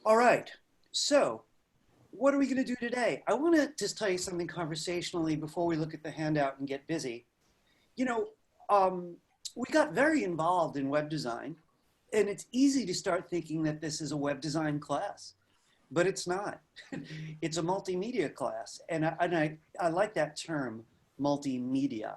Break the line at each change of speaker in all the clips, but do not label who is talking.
All right. So, what are we going to do today? I want to just tell you something conversationally before we look at the handout and get busy. You know, um, we got very involved in web design, and it's easy to start thinking that this is a web design class, but it's not. It's a multimedia class, and I like that term, multimedia,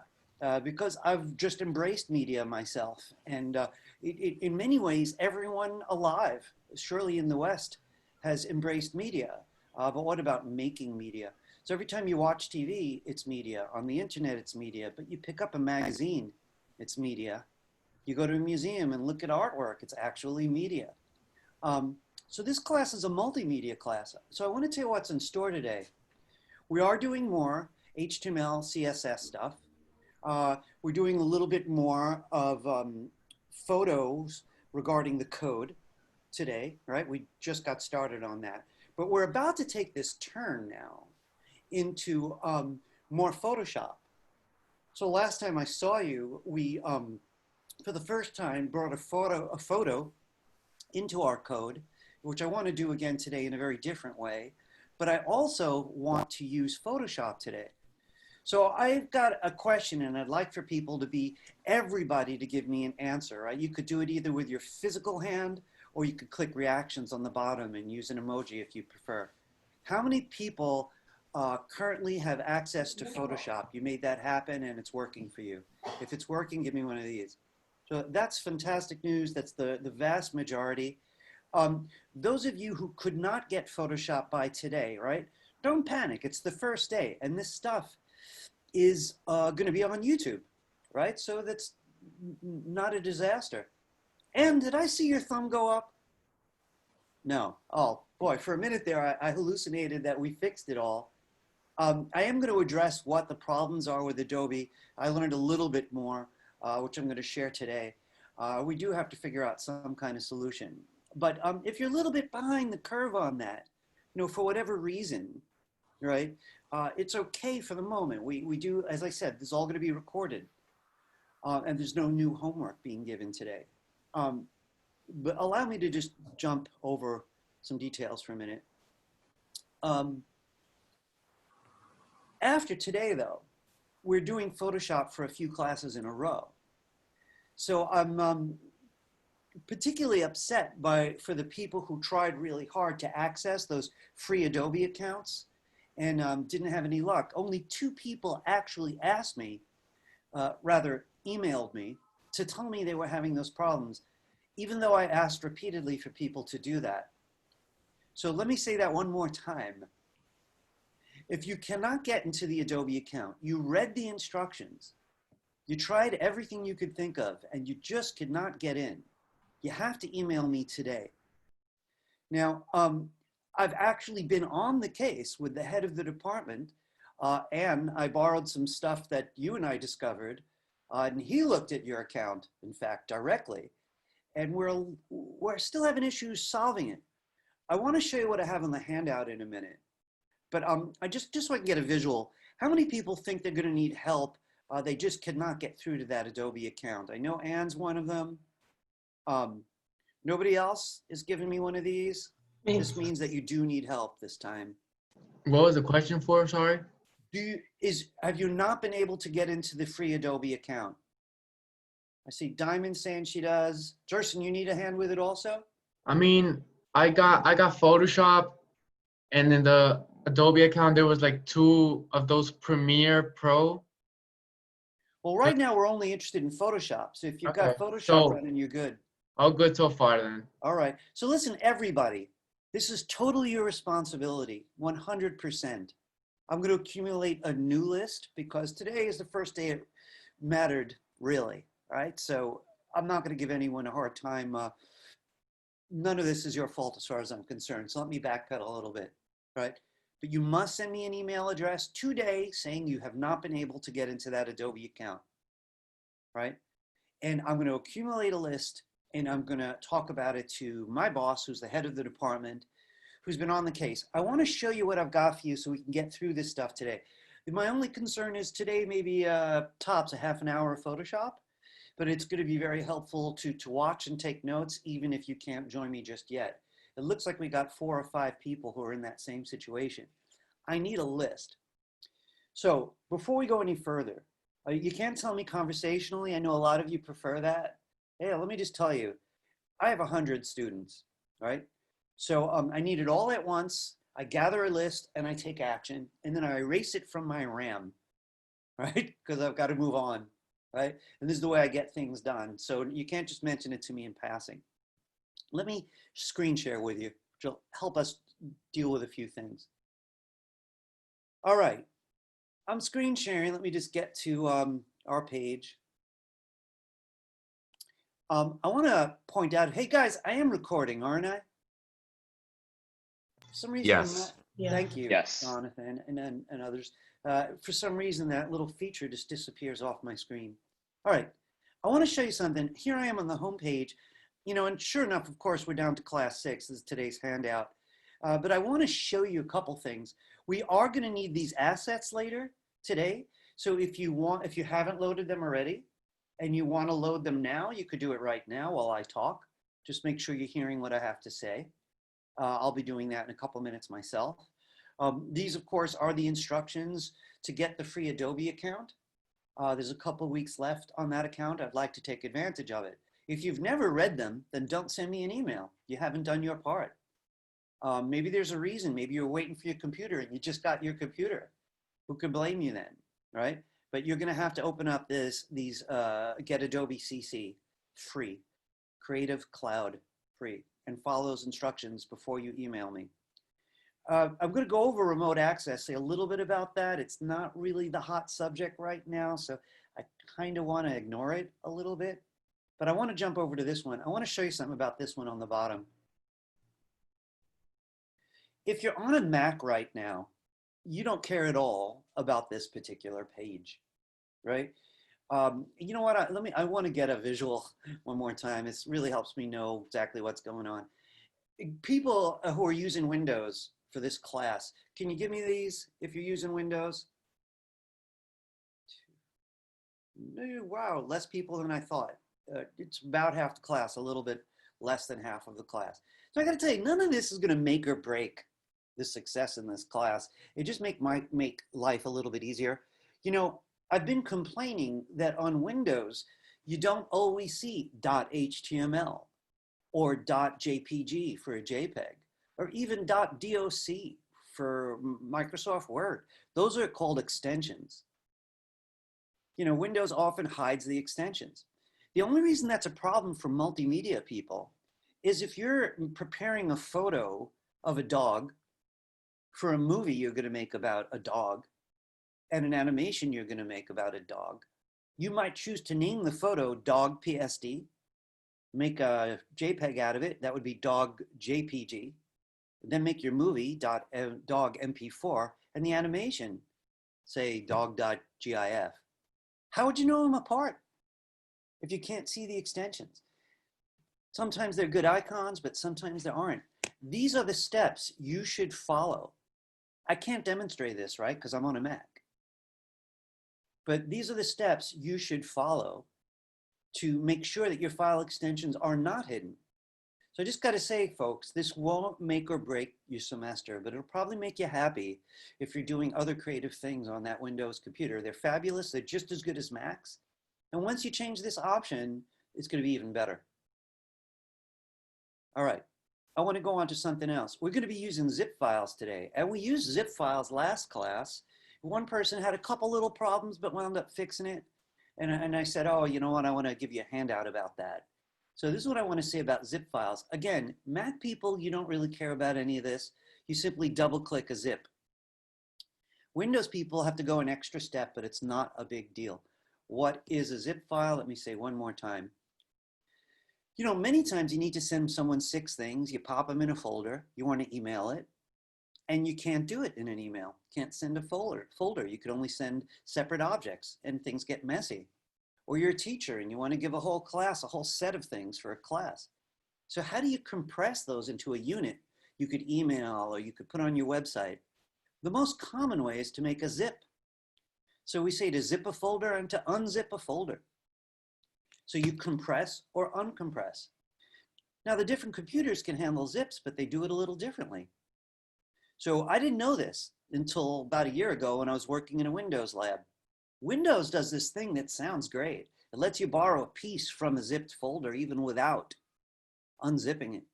because I've just embraced media myself, and in many ways, everyone alive, surely in the West, has embraced media. But what about making media? So every time you watch TV, it's media. On the internet, it's media. But you pick up a magazine, it's media. You go to a museum and look at artwork, it's actually media. Um, so this class is a multimedia class. So I want to tell you what's in store today. We are doing more HTML, CSS stuff. We're doing a little bit more of photos regarding the code today, right? We just got started on that. But we're about to take this turn now into more Photoshop. So last time I saw you, we, for the first time, brought a photo into our code, which I want to do again today in a very different way. But I also want to use Photoshop today. So I've got a question, and I'd like for people to be, everybody to give me an answer, right? You could do it either with your physical hand, or you could click reactions on the bottom and use an emoji if you prefer. How many people currently have access to Photoshop? You made that happen and it's working for you. If it's working, give me one of these. So that's fantastic news. That's the vast majority. Those of you who could not get Photoshop by today, right? Don't panic. It's the first day, and this stuff is going to be on YouTube, right? So that's not a disaster. And did I see your thumb go up? No. Oh, boy, for a minute there, I hallucinated that we fixed it all. I am going to address what the problems are with Adobe. I learned a little bit more, which I'm going to share today. We do have to figure out some kind of solution. But if you're a little bit behind the curve on that, you know, for whatever reason, right, it's okay for the moment. We do, as I said, this is all going to be recorded. And there's no new homework being given today. But allow me to just jump over some details for a minute. After today, though, we're doing Photoshop for a few classes in a row. So I'm particularly upset for the people who tried really hard to access those free Adobe accounts and didn't have any luck. Only 2 people actually asked me, rather emailed me, to tell me they were having those problems, even though I asked repeatedly for people to do that. So let me say that one more time. If you cannot get into the Adobe account, you read the instructions, you tried everything you could think of, and you just could not get in, you have to email me today. Now, I've actually been on the case with the head of the department, and I borrowed some stuff that you and I discovered, and he looked at your account, in fact, directly, and we're still having issues solving it. I want to show you what I have on the handout in a minute. But I just so I can get a visual, how many people think they're going to need help? They just cannot get through to that Adobe account. I know Anne's one of them. Nobody else is giving me one of these.
Me.
This means that you do need help this time.
What was the question for? Sorry.
Have you not been able to get into the free Adobe account? I see Diamond saying she does. Jerson, you need a hand with it also?
I mean, I got Photoshop, and in the Adobe account there was like 2 of those Premiere Pro.
Well, right now we're only interested in Photoshop. So if you've
Okay.
got Photoshop
So
running, you're good.
all good so far then.
All right. So listen, everybody, this is totally your responsibility, 100%. I'm going to accumulate a new list because today is the first day it mattered, really, right? So I'm not going to give anyone a hard time. None of this is your fault as far as I'm concerned. So let me backpedal a little bit, right? But you must send me an email address today saying you have not been able to get into that Adobe account, right? And I'm going to accumulate a list and I'm going to talk about it to my boss, who's the head of the department, who's been on the case. I want to show you what I've got for you so we can get through this stuff today. My only concern is today maybe tops a half an hour of Photoshop, but it's going to be very helpful to watch and take notes, even if you can't join me just yet. It looks like we got 4 or 5 people who are in that same situation. I need a list. So before we go any further, you can't tell me conversationally. I know a lot of you prefer that. Hey, let me just tell you, I have 100 students, right? So I need it all at once. I gather a list and I take action, and then I erase it from my RAM, right? Because I've got to move on, right? And this is the way I get things done. So you can't just mention it to me in passing. Let me screen share with you, which will help us deal with a few things. All right, I'm screen sharing. Let me just get to our page. I want to point out, hey guys, I am recording, aren't I? For some reason,
Yes.
thank you,
Yes.
Jonathan, and others. For some reason, that little feature just disappears off my screen. All right, I want to show you something. Here I am on the home page, you know, and sure enough, of course, we're down to class 6. This is today's handout. But I want to show you a couple things. We are going to need these assets later today. So if you haven't loaded them already and you want to load them now, you could do it right now while I talk. Just make sure you're hearing what I have to say. I'll be doing that in a couple minutes myself. These, of course, are the instructions to get the free Adobe account. There's a couple weeks left on that account. I'd like to take advantage of it. If you've never read them, then don't send me an email. You haven't done your part. Maybe there's a reason. Maybe you're waiting for your computer and you just got your computer. Who can blame you then, right? But you're going to have to open up these Get Adobe CC free, Creative Cloud free, and follow those instructions before you email me. I'm going to go over remote access, say a little bit about that. It's not really the hot subject right now, so I kind of want to ignore it a little bit. But I want to jump over to this one. I want to show you something about this one on the bottom. If you're on a Mac right now, you don't care at all about this particular page, right? You know what? I want to get a visual one more time. It really helps me know exactly what's going on. People who are using Windows for this class, can you give me these if you're using Windows? Wow, less people than I thought. It's about half the class, a little bit less than half of the class. So I got to tell you, none of this is going to make or break the success in this class. It just make life a little bit easier. You know, I've been complaining that on Windows, you don't always see .html or .jpg for a JPEG, or even .doc for Microsoft Word. Those are called extensions. You know, Windows often hides the extensions. The only reason that's a problem for multimedia people is if you're preparing a photo of a dog for a movie you're going to make about a dog and an animation you're going to make about a dog, you might choose to name the photo dog PSD, make a JPEG out of it, that would be dog JPG, then make your movie dog MP4 and the animation, say dog.gif. How would you know them apart if you can't see the extensions? Sometimes they're good icons, but sometimes they aren't. These are the steps you should follow. I can't demonstrate this, right? Because I'm on a Mac. But these are the steps you should follow to make sure that your file extensions are not hidden. So I just got to say, folks, this won't make or break your semester, but it'll probably make you happy if you're doing other creative things on that Windows computer. They're fabulous. They're just as good as Macs. And once you change this option, it's going to be even better. All right. I want to go on to something else. We're going to be using zip files today. And we used zip files last class. One person had a couple little problems, but wound up fixing it. And I said, oh, you know what? I want to give you a handout about that. So this is what I want to say about zip files. Again, Mac people, you don't really care about any of this. You simply double click a zip. Windows people have to go an extra step, but it's not a big deal. What is a zip file? Let me say one more time. You know, many times you need to send someone 6 things. You pop them in a folder. You want to email it. And you can't do it in an email. Can't send a folder. You could only send separate objects and things get messy. Or you're a teacher and you want to give a whole class, a whole set of things for a class. So how do you compress those into a unit? You could email or you could put on your website. The most common way is to make a zip. So we say to zip a folder and to unzip a folder. So you compress or uncompress. Now, the different computers can handle zips, but they do it a little differently. So I didn't know this until about a year ago when I was working in a Windows lab. Windows does this thing that sounds great. It lets you borrow a piece from a zipped folder even without unzipping it.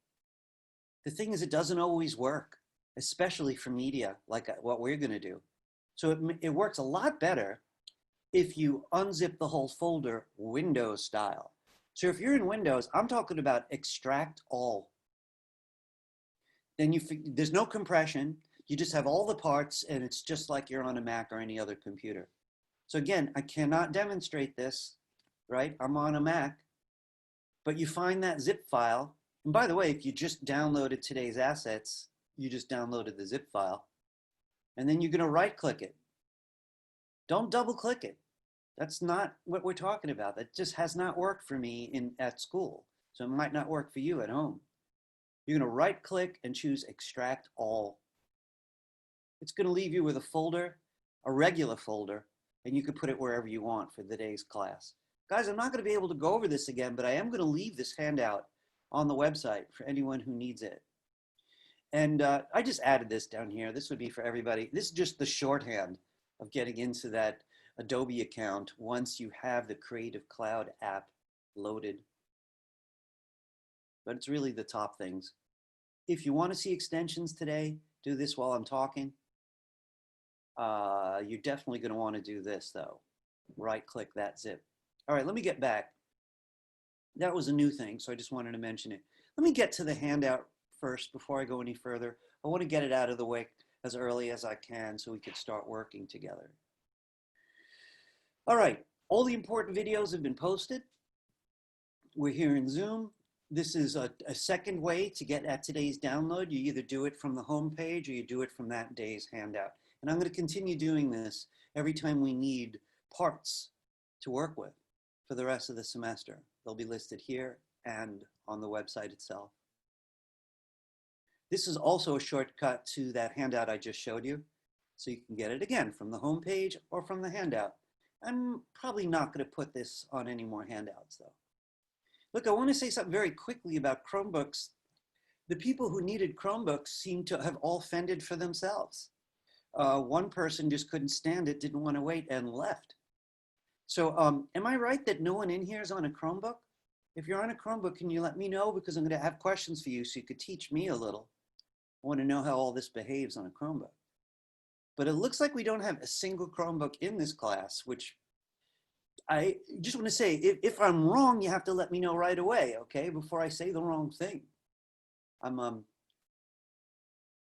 The thing is, it doesn't always work, especially for media like what we're going to do. So it works a lot better if you unzip the whole folder Windows style. So if you're in Windows, I'm talking about extract all. Then there's no compression. You just have all the parts, and it's just like you're on a Mac or any other computer. So again, I cannot demonstrate this, right? I'm on a Mac, but you find that zip file. And by the way, if you just downloaded today's assets, you just downloaded the zip file, and then you're going to right-click it. Don't double-click it. That's not what we're talking about. That just has not worked for me at school. So it might not work for you at home. You're going to right-click and choose Extract All. It's going to leave you with a folder, a regular folder, and you can put it wherever you want for the day's class. Guys, I'm not going to be able to go over this again, but I am going to leave this handout on the website for anyone who needs it. And I just added this down here. This would be for everybody. This is just the shorthand of getting into that Adobe account once you have the Creative Cloud app loaded. But it's really the top things. If you want to see extensions today, do this while I'm talking. You're definitely going to want to do this though. Right-click that zip. All right, let me get back. That was a new thing, so I just wanted to mention it. Let me get to the handout first before I go any further. I want to get it out of the way as early as I can so we could start working together. All right, all the important videos have been posted. We're here in Zoom. This is a second way to get at today's download. You either do it from the home page or you do it from that day's handout. And I'm going to continue doing this every time we need parts to work with for the rest of the semester. They'll be listed here and on the website itself. This is also a shortcut to that handout I just showed you. So you can get it again from the home page or from the handout. I'm probably not going to put this on any more handouts though. Look, I want to say something very quickly about Chromebooks. The people who needed Chromebooks seem to have all fended for themselves. One person just couldn't stand it, didn't want to wait, and left. So am I right that no one in here is on a Chromebook? If you're on a Chromebook, can you let me know? Because I'm going to have questions for you so you could teach me a little. I want to know how all this behaves on a Chromebook. But it looks like we don't have a single Chromebook in this class, which I just want to say, if I'm wrong, you have to let me know right away, okay? Before I say the wrong thing. I'm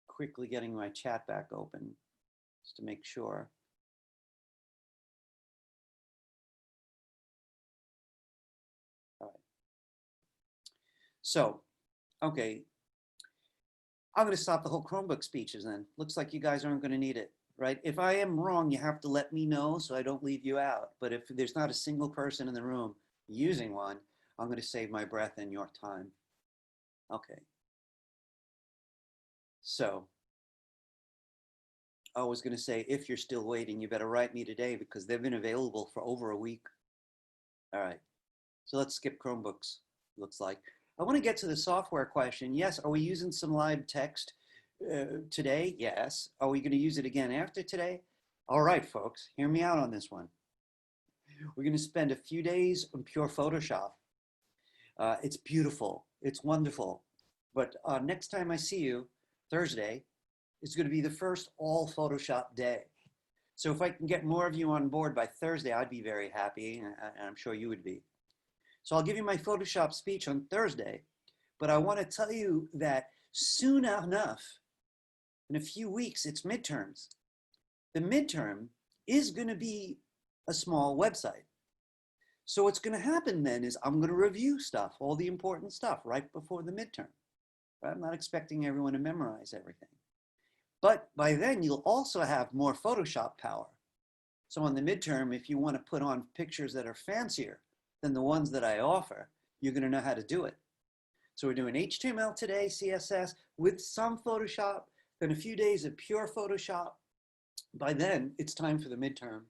quickly getting my chat back open just to make sure. All right. So, okay. I'm going to stop the whole Chromebook speeches then. Looks like you guys aren't going to need it, right? If I am wrong, you have to let me know so I don't leave you out. But if there's not a single person in the room using one, I'm going to save my breath and your time. Okay. So I was going to say, if you're still waiting, you better write me today because they've been available for over a week. All right. So let's skip Chromebooks, looks like. I want to get to the software question. Yes, are we using some live text today? Yes. Are we going to use it again after today? All right, folks, hear me out on this one. We're going to spend a few days on pure Photoshop. It's beautiful. It's wonderful. But next time I see you, Thursday, it's going to be the first all Photoshop day. So if I can get more of you on board by Thursday, I'd be very happy, and I'm sure you would be. So I'll give you my Photoshop speech on Thursday, but I want to tell you that soon enough, in a few weeks, it's midterms. The midterm is going to be a small website. So what's going to happen then is I'm going to review stuff, all the important stuff right before the midterm. I'm not expecting everyone to memorize everything. But by then, you'll also have more Photoshop power. So on the midterm, if you want to put on pictures that are fancier than the ones that I offer, you're going to know how to do it. So we're doing HTML today, CSS, with some Photoshop, then a few days of pure Photoshop. By then, it's time for the midterm.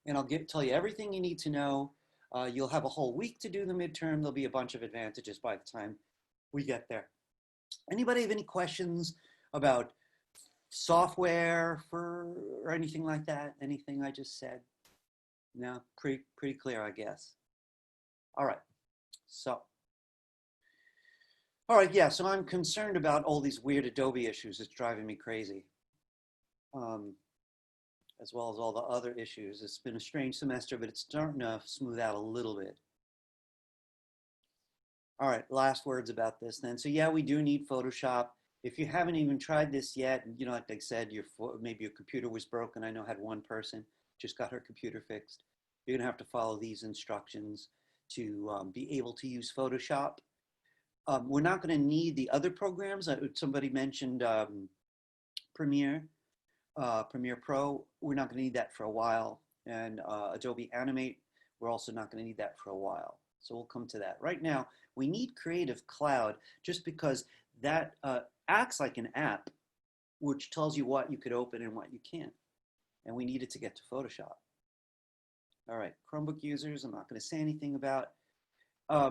And I'll tell you everything you need to know. You'll have a whole week to do the midterm. There'll be a bunch of advantages by the time we get there. Anybody have any questions about software or anything like that? Anything I just said? No, pretty clear, I guess. All right, so. All right, yeah, so I'm concerned about all these weird Adobe issues. It's driving me crazy. As well as all the other issues. It's been a strange semester, but it's starting to smooth out a little bit. All right, last words about this then. So yeah, we do need Photoshop. If you haven't even tried this yet, you know, like I said, maybe your computer was broken. I know I had one person just got her computer fixed. You're gonna have to follow these instructions to be able to use Photoshop. We're not gonna need the other programs. Somebody mentioned Premiere Pro. We're not gonna need that for a while. And Adobe Animate, we're also not gonna need that for a while. So we'll come to that. Right now, we need Creative Cloud just because that acts like an app, which tells you what you could open and what you can't. And we need it to get to Photoshop. All right, Chromebook users, I'm not going to say anything about. I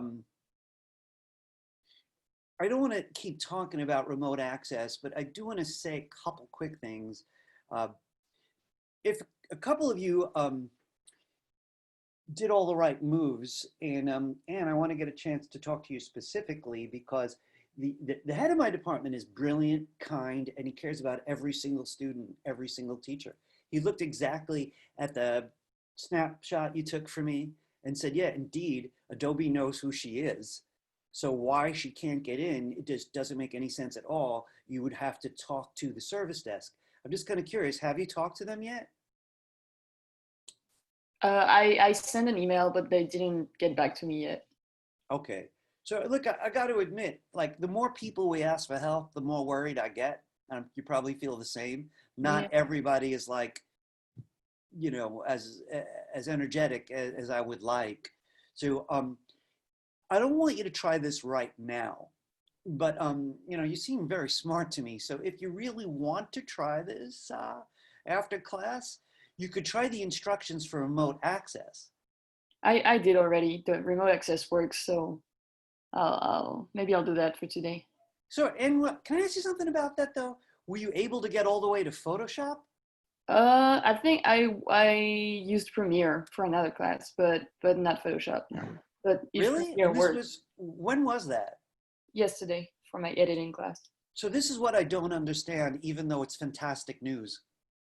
don't want to keep talking about remote access, but I do want to say a couple quick things. If a couple of you did all the right moves, and I want to get a chance to talk to you specifically because the head of my department is brilliant, kind, and he cares about every single student, every single teacher. He looked exactly at the snapshot you took for me and said, yeah, indeed, Adobe knows who she is. So why she can't get in, it just doesn't make any sense at all. You would have to talk to the service desk. I'm just kind of curious, have you talked to them yet?
I sent an email, but they didn't get back to me yet.
Okay. So look, I got to admit, like the more people we ask for help, the more worried I get. You probably feel the same. Not everybody is like, you know, as energetic as I would like. So I don't want you to try this right now, but you know, you seem very smart to me. So if you really want to try this after class, you could try the instructions for remote access.
I did already. The remote access works, so maybe I'll do that for today.
So, and can I ask you something about that though? Were you able to get all the way to Photoshop?
I think I used Premiere for another class, but not Photoshop. No. But if
Really?
Premiere
And this
works,
was, when was that?
yesterday for my editing class.
So this is what I don't understand, even though it's fantastic news.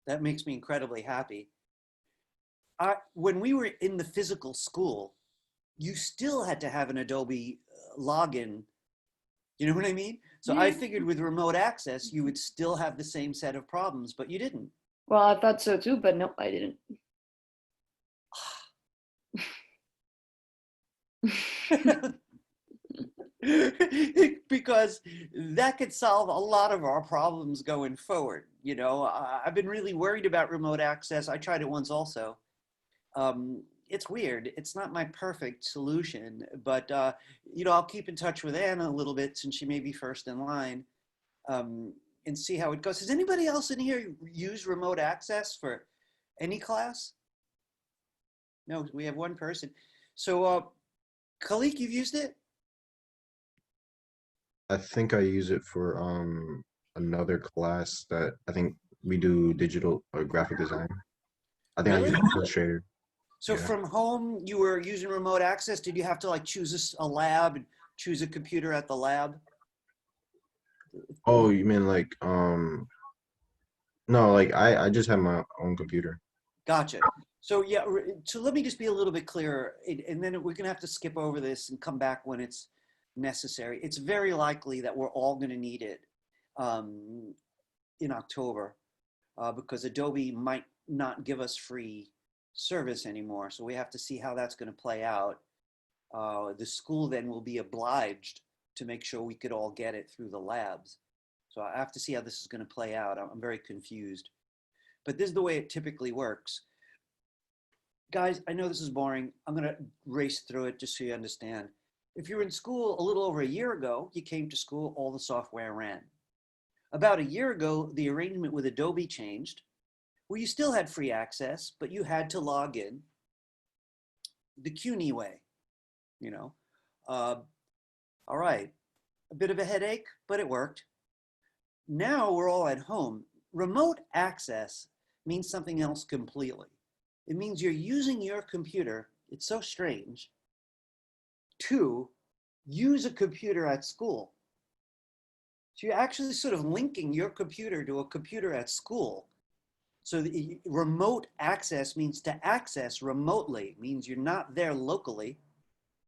That makes me incredibly happy. When we were in the physical school, you still had to have an Adobe login. You know what I mean? So
Yeah.
I figured with remote access, you would still have the same set of problems, but you didn't.
Well, I thought so too, but no, I didn't.
Because that could solve a lot of our problems going forward. You know, I've been really worried about remote access. I tried it once also. It's weird. It's not my perfect solution, but you know, I'll keep in touch with Anna a little bit since she may be first in line, and see how it goes. Has anybody else in here used remote access for any class? No, we have one person. So, Khalik, you've used it?
I think I use it for another class that I think we do digital or graphic design. I think I use
Really?
Illustrator.
So
Yeah.
from home, you were using remote access. Did you have to like choose a lab and choose a computer at the lab?
Oh, you mean like no, like I just have my own computer.
Gotcha. So yeah, so let me just be a little bit clearer, and then we're gonna have to skip over this and come back when it's necessary. It's very likely that we're all gonna need it in October because Adobe might not give us free service anymore. So we have to see how that's gonna play out. The school then will be obliged to make sure we could all get it through the labs. So I have to see how this is gonna play out. I'm very confused. But this is the way it typically works. Guys, I know this is boring. I'm gonna race through it just so you understand. If you were in school a little over a year ago, you came to school, all the software ran. About a year ago, the arrangement with Adobe changed, where you still had free access, but you had to log in the CUNY way, you know. All right. A bit of a headache, but it worked. Now we're all at home. Remote access means something else completely. It means you're using your computer, it's so strange, to use a computer at school. So you're actually sort of linking your computer to a computer at school. So the remote access means to access remotely, means you're not there locally.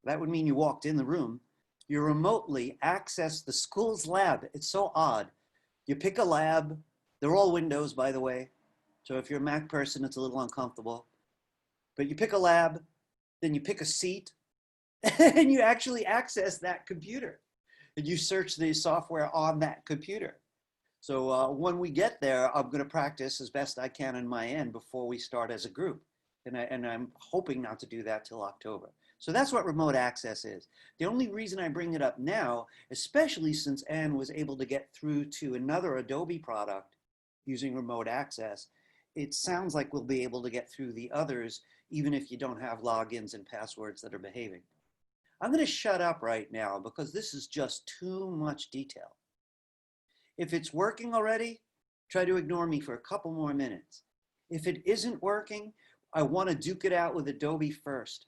That would mean you walked in the room. You remotely access the school's lab. It's so odd. You pick a lab. They're all Windows, by the way. So if you're a Mac person, it's a little uncomfortable. But you pick a lab, then you pick a seat, and you actually access that computer. And you search the software on that computer. So when we get there, I'm going to practice as best I can on my end before we start as a group. And I'm hoping not to do that till October. So that's what remote access is. The only reason I bring it up now, especially since Anne was able to get through to another Adobe product using remote access, it sounds like we'll be able to get through the others, even if you don't have logins and passwords that are behaving. I'm going to shut up right now because this is just too much detail. If it's working already, try to ignore me for a couple more minutes. If it isn't working, I want to duke it out with Adobe first.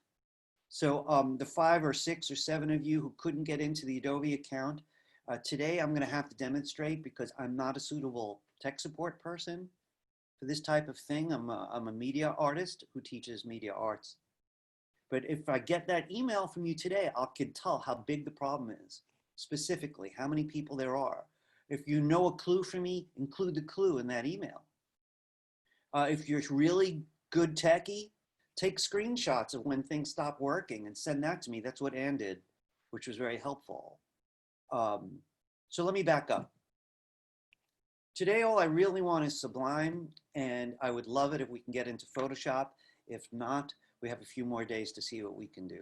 So the 5 or 6 or 7 of you who couldn't get into the Adobe account, today I'm going to have to demonstrate because I'm not a suitable tech support person for this type of thing. I'm a media artist who teaches media arts. But if I get that email from you today, I can tell how big the problem is, specifically how many people there are. If you know a clue for me, include the clue in that email. If you're really good techie, take screenshots of when things stop working and send that to me. That's what Ann did, which was very helpful. So let me back up. Today, all I really want is Sublime, and I would love it if we can get into Photoshop. If not, we have a few more days to see what we can do.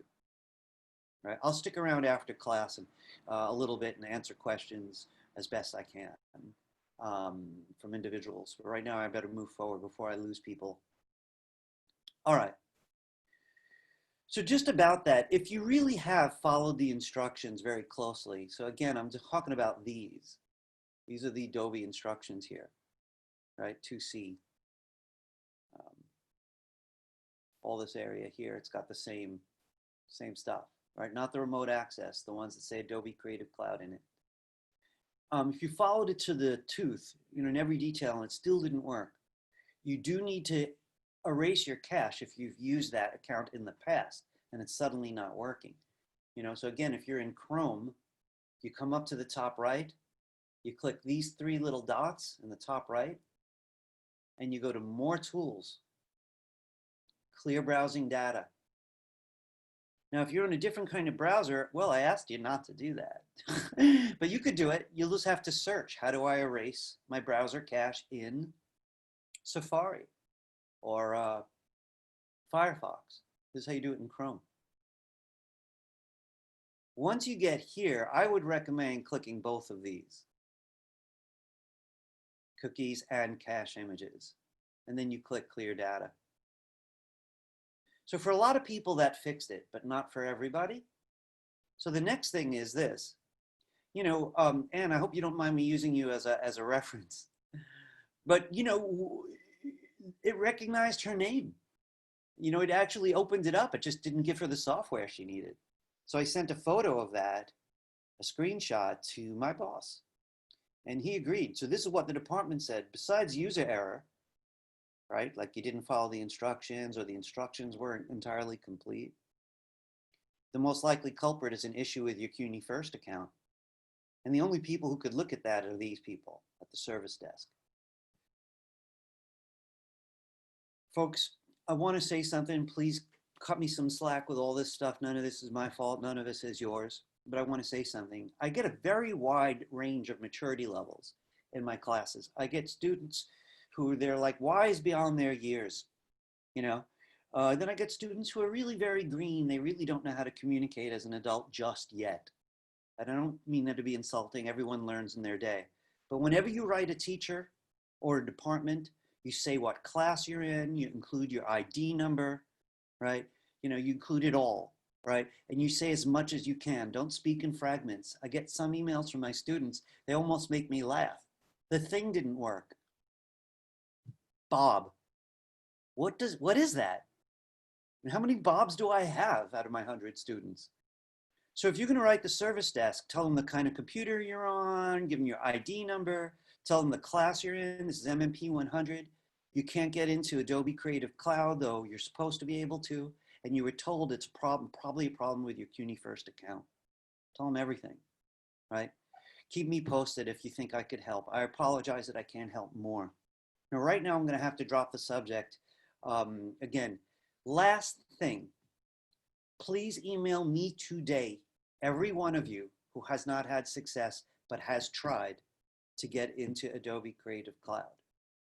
All right, I'll stick around after class and a little bit and answer questions as best I can from individuals. But right now, I better move forward before I lose people. All right. So just about that, if you really have followed the instructions very closely, so again, I'm just talking about these. These are the Adobe instructions here, right? 2C. All this area here, it's got the same stuff, right? Not the remote access, the ones that say Adobe Creative Cloud in it. If you followed it to the tooth, in every detail, and it still didn't work, you do need to erase your cache if you've used that account in the past and it's suddenly not working. So again, if you're in Chrome, you come up to the top right, you click these 3 little dots in the top right, and you go to More Tools, Clear Browsing Data. Now, if you're in a different kind of browser, well, I asked you not to do that. But you could do it. You'll just have to search, how do I erase my browser cache in Safari or Firefox? This is how you do it in Chrome. Once you get here, I would recommend clicking both of these, cookies and cache images, and then you click Clear Data. So for a lot of people that fixed it, but not for everybody. So the next thing is this, Anne, I hope you don't mind me using you as a reference, but it recognized her name. It actually opened it up. It just didn't give her the software she needed. So I sent a photo of that, a screenshot, to my boss, and he agreed. So this is what the department said. Besides user error, right? Like you didn't follow the instructions or the instructions weren't entirely complete. The most likely culprit is an issue with your CUNY First account. And the only people who could look at that are these people at the service desk. Folks, I want to say something. Please cut me some slack with all this stuff. None of this is my fault. None of this is yours. But I want to say something. I get a very wide range of maturity levels in my classes. I get students who they're like wise beyond their years, Then I get students who are really very green. They really don't know how to communicate as an adult just yet. And I don't mean that to be insulting. Everyone learns in their day. But whenever you write a teacher or a department, you say what class you're in, you include your ID number, right? You include it all. right? And you say as much as you can. Don't speak in fragments. I get some emails from my students. They almost make me laugh. The thing didn't work. Bob. What is that? And how many Bobs do I have out of my 100 students? So if you're going to write the service desk, tell them the kind of computer you're on, give them your ID number, tell them the class you're in. This is MMP100. You can't get into Adobe Creative Cloud, though you're supposed to be able to. And you were told it's probably a problem with your CUNY First account. Tell them everything, right? Keep me posted if you think I could help. I apologize that I can't help more. Now, right now, I'm going to have to drop the subject. Again, last thing, please email me today, every one of you who has not had success but has tried to get into Adobe Creative Cloud.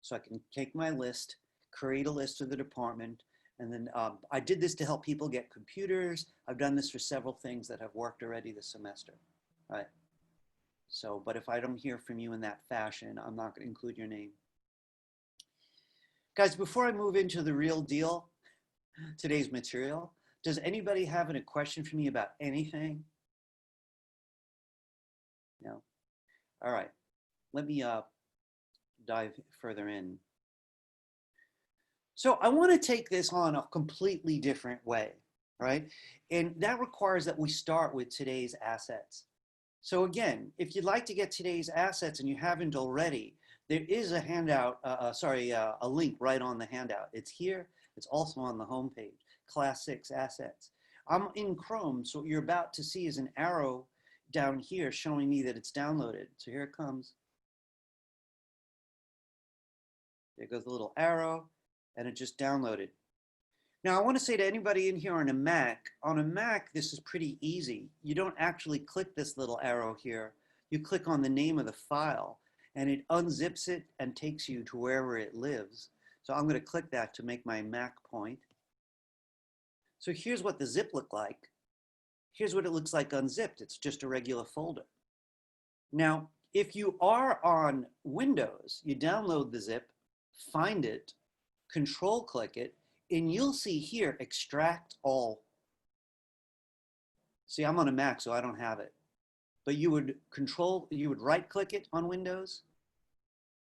So I can take my list, create a list of the department, and then I did this to help people get computers. I've done this for several things that have worked already this semester, right? So, but if I don't hear from you in that fashion, I'm not going to include your name. Guys, before I move into the real deal, today's material, does anybody have a question for me about anything? No? All right, let me dive further in. So I want to take this on a completely different way, right? And that requires that we start with today's assets. So again, if you'd like to get today's assets and you haven't already, there is a handout, a link right on the handout. It's here. It's also on the home page, Class 6 assets. I'm in Chrome, so what you're about to see is an arrow down here showing me that it's downloaded. So here it comes. There goes the little arrow, and it just downloaded. Now, I want to say to anybody in here on a Mac, this is pretty easy. You don't actually click this little arrow here. You click on the name of the file, and it unzips it and takes you to wherever it lives. So I'm going to click that to make my Mac point. So here's what the zip looked like. Here's what it looks like unzipped. It's just a regular folder. Now, if you are on Windows, you download the zip, find it, control click it, and you'll see here, extract all. See, I'm on a Mac, so I don't have it. But you would right click it on Windows,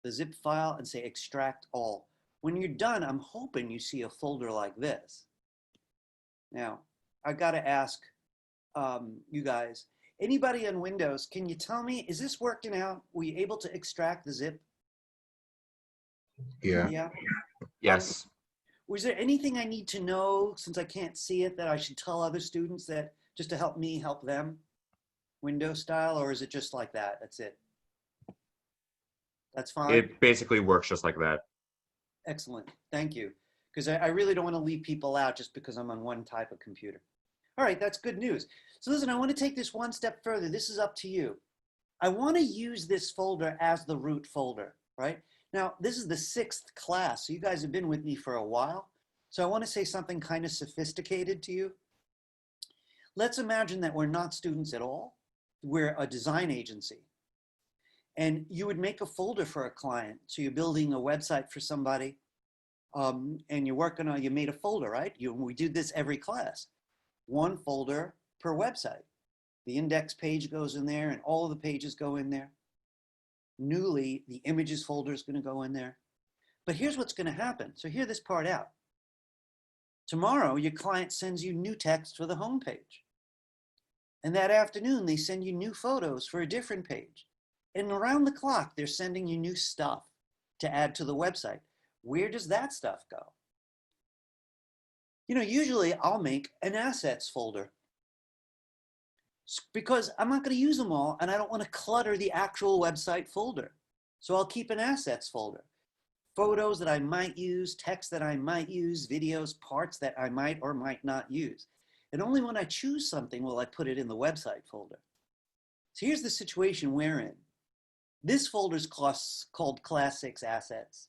the zip file, and say extract all. When you're done, I'm hoping you see a folder like this. Now, I gotta ask you guys, anybody on Windows, can you tell me, is this working out? Were you able to extract the zip?
Yeah.
Yeah.
Yes.
Was there anything I need to know, since I can't see it, that I should tell other students that just to help me help them, Windows style, or is it just like that? That's it. That's fine.
It basically works just like that.
Excellent. Thank you. Because I really don't want to leave people out just because I'm on one type of computer. All right, that's good news. So listen, I want to take this one step further. This is up to you. I want to use this folder as the root folder, right? Now, this is the 6th class, so you guys have been with me for a while. So I want to say something kind of sophisticated to you. Let's imagine that we're not students at all. We're a design agency. And you would make a folder for a client. So you're building a website for somebody, and you made a folder, right? We do this every class. One folder per website. The index page goes in there, and all of the pages go in there. Newly, the images folder is going to go in there. But here's what's going to happen. So hear this part out. Tomorrow, your client sends you new text for the home page. And that afternoon, they send you new photos for a different page. And around the clock, they're sending you new stuff to add to the website. Where does that stuff go? You know, usually I'll make an assets folder because I'm not going to use them all and I don't want to clutter the actual website folder. So I'll keep an assets folder. Photos that I might use, text that I might use, videos, parts that I might or might not use. And only when I choose something will I put it in the website folder. So here's the situation we're in. This folder is called Class 6 Assets.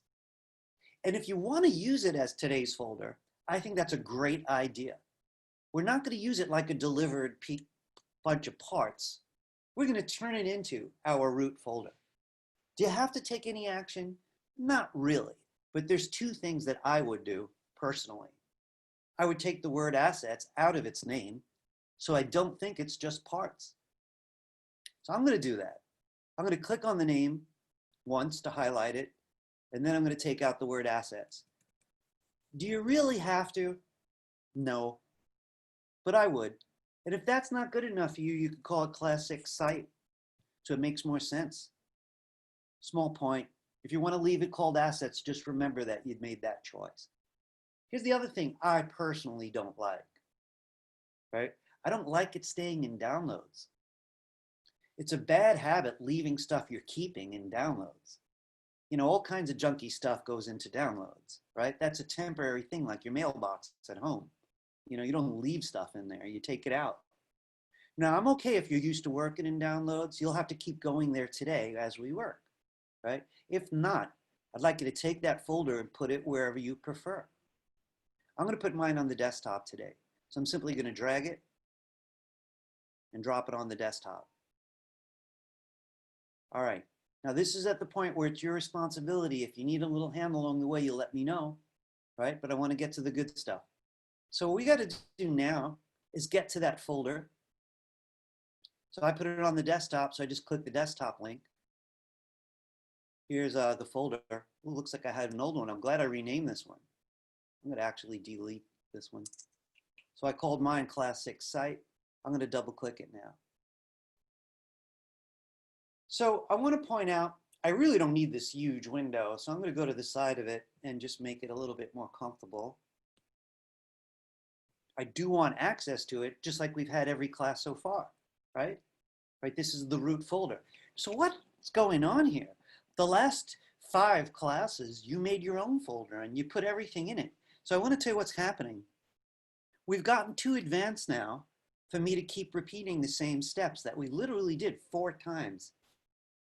And if you want to use it as today's folder, I think that's a great idea. We're not going to use it like a delivered bunch of parts. We're going to turn it into our root folder. Do you have to take any action? Not really, but there's two things that I would do personally. I would take the word assets out of its name So I don't think it's just parts. So I'm going to do that. I'm going to click on the name once to highlight it, and then I'm going to take out the word assets. Do you really have to? No, but I would. And if that's not good enough for you, you could call it Class6 site, so it makes more sense. Small point. If you want to leave it called assets, just remember that you'd made that choice. Here's the other thing I personally don't like, right? I don't like it staying in downloads. It's a bad habit leaving stuff you're keeping in downloads. You know, all kinds of junky stuff goes into downloads, right? That's a temporary thing, like your mailbox at home. You know, you don't leave stuff in there, you take it out. Now, I'm okay if you're used to working in downloads. You'll have to keep going there today as we work, right? If not, I'd like you to take that folder and put it wherever you prefer. I'm going to put mine on the desktop today. So I'm simply going to drag it and drop it on the desktop. All right. Now this is at the point where it's your responsibility. If you need a little hand along the way, you let me know, right? But I want to get to the good stuff. So what we got to do now is get to that folder. So I put it on the desktop, so I just click the desktop link. Here's the folder. Ooh, looks like I had an old one. I'm glad I renamed this one. I'm going to actually delete this one. So I called mine Class6 site. I'm going to double click it now. So I want to point out, I really don't need this huge window, so I'm going to go to the side of it and just make it a little bit more comfortable. I do want access to it, just like we've had every class so far, right? Right, this is the root folder. So what's going on here? The last 5 classes, you made your own folder and you put everything in it. So I want to tell you what's happening. We've gotten too advanced now for me to keep repeating the same steps that we literally did 4 times.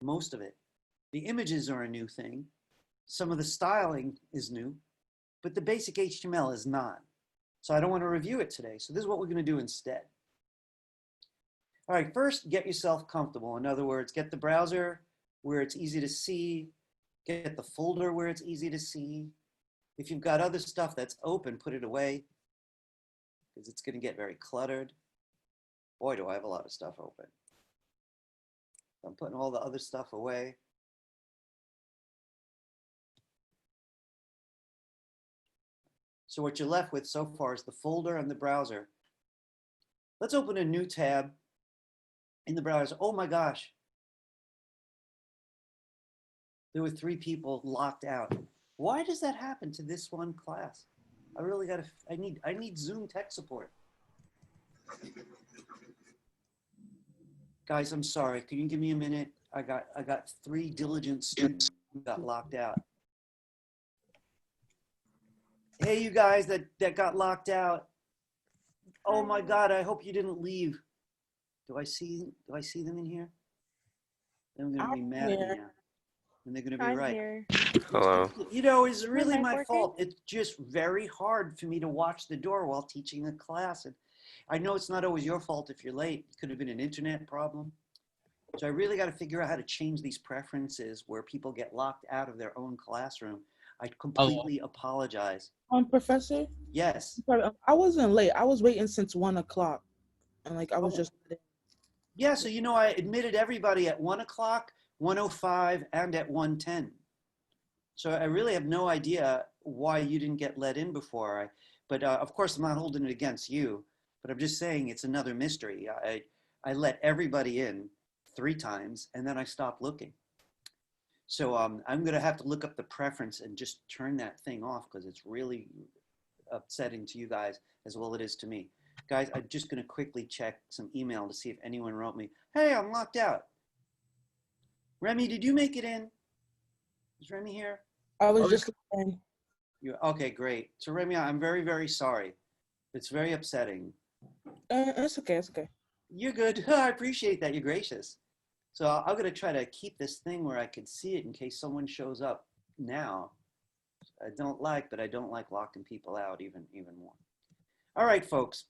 Most of it. The images are a new thing. Some of the styling is new, but the basic HTML is not. So I don't want to review it today. So this is what we're going to do instead. All right, first, get yourself comfortable. In other words, get the browser where it's easy to see, get the folder where it's easy to see. If you've got other stuff that's open, put it away because it's going to get very cluttered. Boy, do I have a lot of stuff open. I'm putting all the other stuff away. So what you're left with so far is the folder and the browser. Let's open a new tab in the browser. Oh my gosh. There were 3 people locked out. Why does that happen to this one class? I really gotta, I need Zoom tech support. Guys, I'm sorry. Can you give me a minute? I got 3 diligent students who got locked out. Hey, you guys that got locked out. Oh my God, I hope you didn't leave. Do I see them in here? They're gonna be mad at me now. And they're gonna be right.
Here.
Hello.
You know, it's really
mic
my
working?
fault. It's just very hard for me to watch the door while teaching a class. And I know it's not always your fault if you're late. It could have been an internet problem. So I really got to figure out how to change these preferences where people get locked out of their own classroom. I completely apologize.
Professor,
Yes.
sorry, I wasn't late. I was waiting since 1 o'clock, and like I was just.
Yeah, so you know, I admitted everybody at 1 o'clock, 1:05, and at 1:10. So I really have no idea why you didn't get let in before. But of course, I'm not holding it against you. But I'm just saying it's another mystery. I let everybody in 3 times, and then I stopped looking. So I'm going to have to look up the preference and just turn that thing off because it's really upsetting to you guys as well it is to me. Guys, I'm just going to quickly check some email to see if anyone wrote me, hey, I'm locked out. Remy, did you make it in? Is Remy here?
I was just.
Okay, great. So Remy, I'm very, very sorry. It's very upsetting.
It's okay. It's okay.
You're good. I appreciate that. You're gracious. So I'm going to try to keep this thing where I can see it in case someone shows up now. I don't like, but I don't like locking people out even more. All right, folks.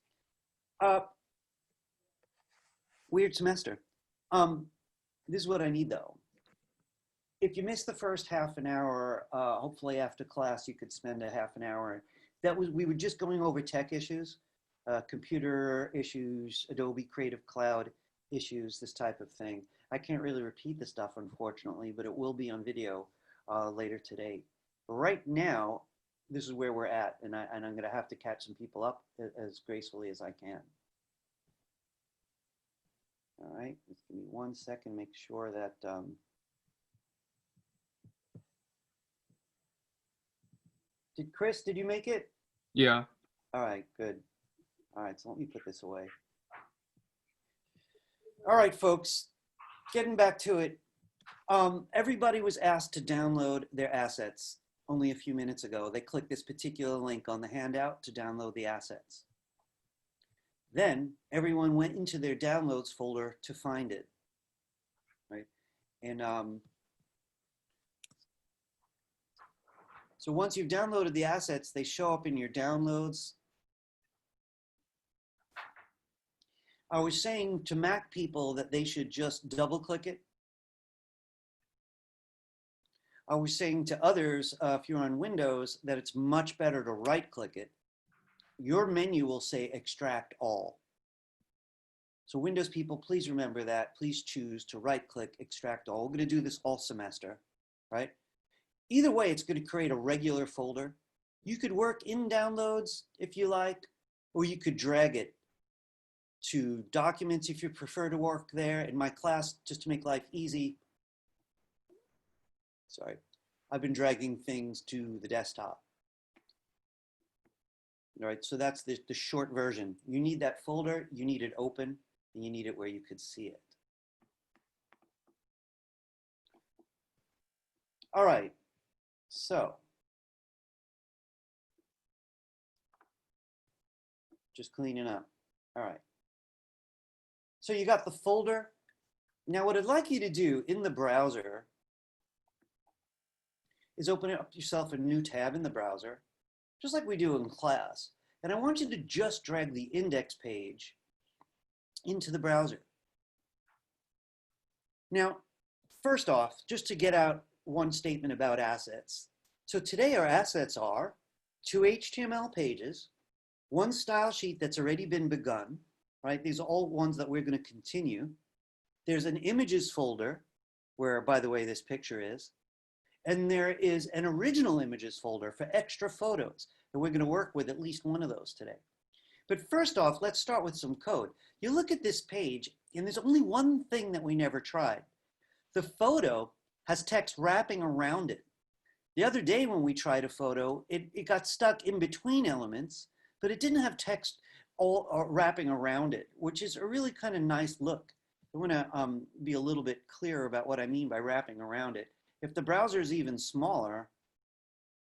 Weird semester. This is what I need though. If you missed the first half an hour, hopefully after class you could spend a half an hour. We were just going over tech issues. computer issues, Adobe Creative Cloud issues, this type of thing. I can't really repeat the stuff, unfortunately, but it will be on video later today. Right now, this is where we're at, and I'm going to have to catch some people up as gracefully as I can. All right, just give me 1 second, make sure that Chris, did you make it?
Yeah.
All right, good. All right, so let me put this away. All right, folks, getting back to it. Everybody was asked to download their assets only a few minutes ago. They clicked this particular link on the handout to download the assets. Then everyone went into their downloads folder to find it, right? And so once you've downloaded the assets, they show up in your downloads. I was saying to Mac people that they should just double click it. I was saying to others, if you're on Windows, that it's much better to right click it. Your menu will say extract all. So Windows people, please remember that. Please choose to right click extract all. We're going to do this all semester, right? Either way, it's going to create a regular folder. You could work in downloads if you like, or you could drag it to documents if you prefer to work there. In my class, just to make life easy, sorry, I've been dragging things to the desktop. All right, so that's the short version. You need that folder, you need it open, and you need it where you could see it. All right, so just cleaning up. All right. So you got the folder. Now what I'd like you to do in the browser is open up yourself a new tab in the browser, just like we do in class. And I want you to just drag the index page into the browser. Now, first off, just to get out one statement about assets. So today our assets are 2 HTML pages, 1 style sheet that's already been begun, right? These are all ones that we're going to continue. There's an images folder where, by the way, this picture is. And there is an original images folder for extra photos. And we're going to work with at least one of those today. But first off, let's start with some code. You look at this page, and there's only one thing that we never tried. The photo has text wrapping around it. The other day when we tried a photo, it got stuck in between elements, but it didn't have text all wrapping around it, which is a really kind of nice look. I want to be a little bit clearer about what I mean by wrapping around it. If the browser is even smaller,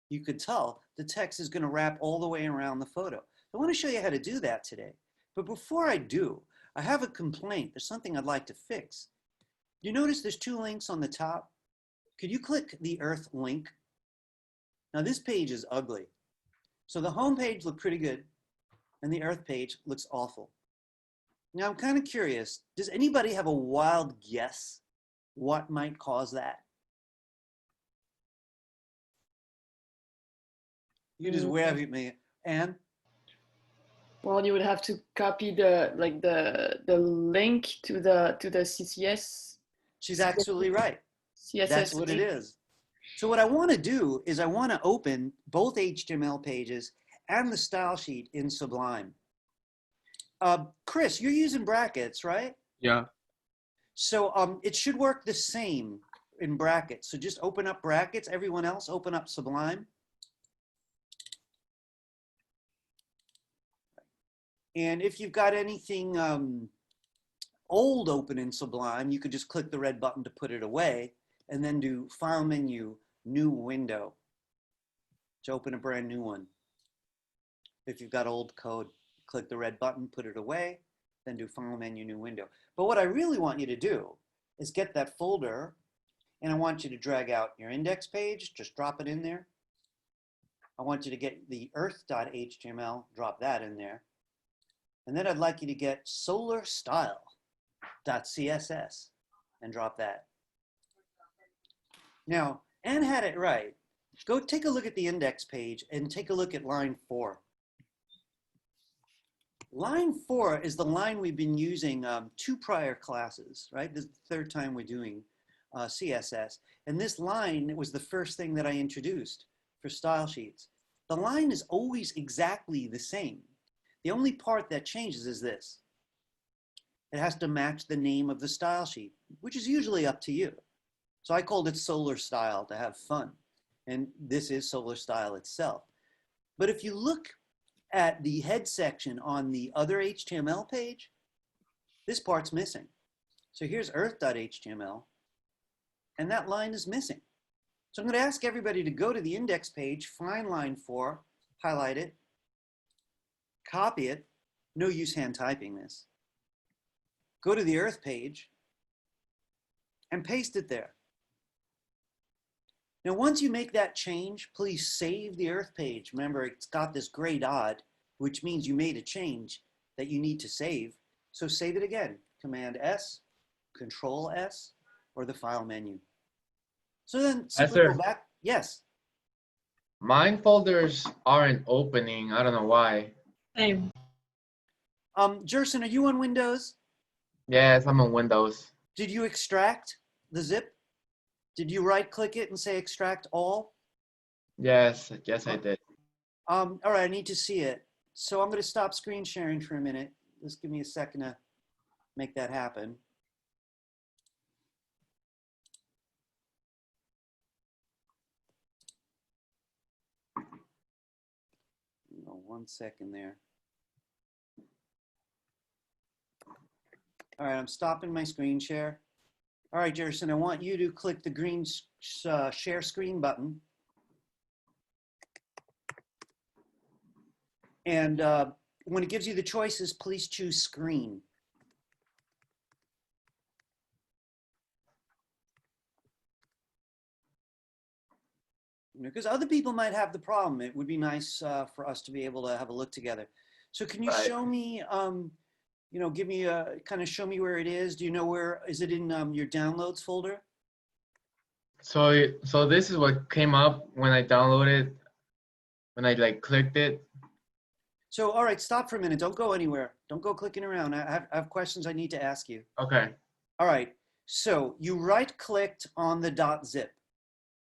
you could tell the text is going to wrap all the way around the photo. I want to show you how to do that today. But before I do, I have a complaint. There's something I'd like to fix. You notice there's 2 links on the top? Could you click the Earth link? Now this page is ugly. So the home page looked pretty good, and the Earth page looks awful. Now I'm kind of curious, does anybody have a wild guess what might cause that? You just wave at me, Anne?
Well, you would have to copy the link to the CCS.
She's absolutely right.
CSS
That's what it
link.
is. So what I want to do is I want to open both HTML pages and the style sheet in Sublime. Chris, you're using brackets, right?
Yeah.
So it should work the same in brackets. So just open up brackets. Everyone else open up Sublime. And if you've got anything old open in Sublime, you could just click the red button to put it away and then do File Menu, New Window to open a brand new one. If you've got old code, click the red button, put it away, then do File Menu, New Window. But what I really want you to do is get that folder, and I want you to drag out your index page, just drop it in there. I want you to get the earth.html, drop that in there. And then I'd like you to get solarstyle.css and drop that. Now, Anne had it right. Go take a look at the index page and take a look at line 4. Line 4 is the line we've been using 2 prior classes, right? This is the 3rd time we're doing CSS. And this line was the first thing that I introduced for style sheets. The line is always exactly the same. The only part that changes is this. It has to match the name of the style sheet, which is usually up to you. So I called it Solar Style to have fun. And this is Solar Style itself. But if you look at the head section on the other HTML page, this part's missing. So here's earth.html, and that line is missing. So I'm going to ask everybody to go to the index page, find line 4, highlight it, copy it. No use hand typing this. Go to the earth page and paste it there. Now, once you make that change, please save the earth page. Remember, it's got this gray dot, which means you made a change that you need to save. So save it again, Command S, Control S, or the file menu. So then simply go back. Yes.
Mine folders aren't opening. I don't know why.
Same.
Jerson, are you on Windows?
Yes, I'm on Windows.
Did you extract the zip? Did you right click it and say extract all?
Yes, I did.
All right, I need to see it. So I'm going to stop screen sharing for a minute. Just give me a second to make that happen. One second there. All right, I'm stopping my screen share. All right, Jerson, I want you to click the green share screen button. And when it gives you the choices, please choose screen. Because other people might have the problem. It would be nice for us to be able to have a look together. So can you show me, give me kind of show me where it is. Do you know where, is it in your downloads folder?
So this is what came up when I downloaded, when I like clicked it.
So, all right, stop for a minute. Don't go anywhere. Don't go clicking around. I have questions I need to ask you.
Okay.
All right. So you right clicked on the .zip,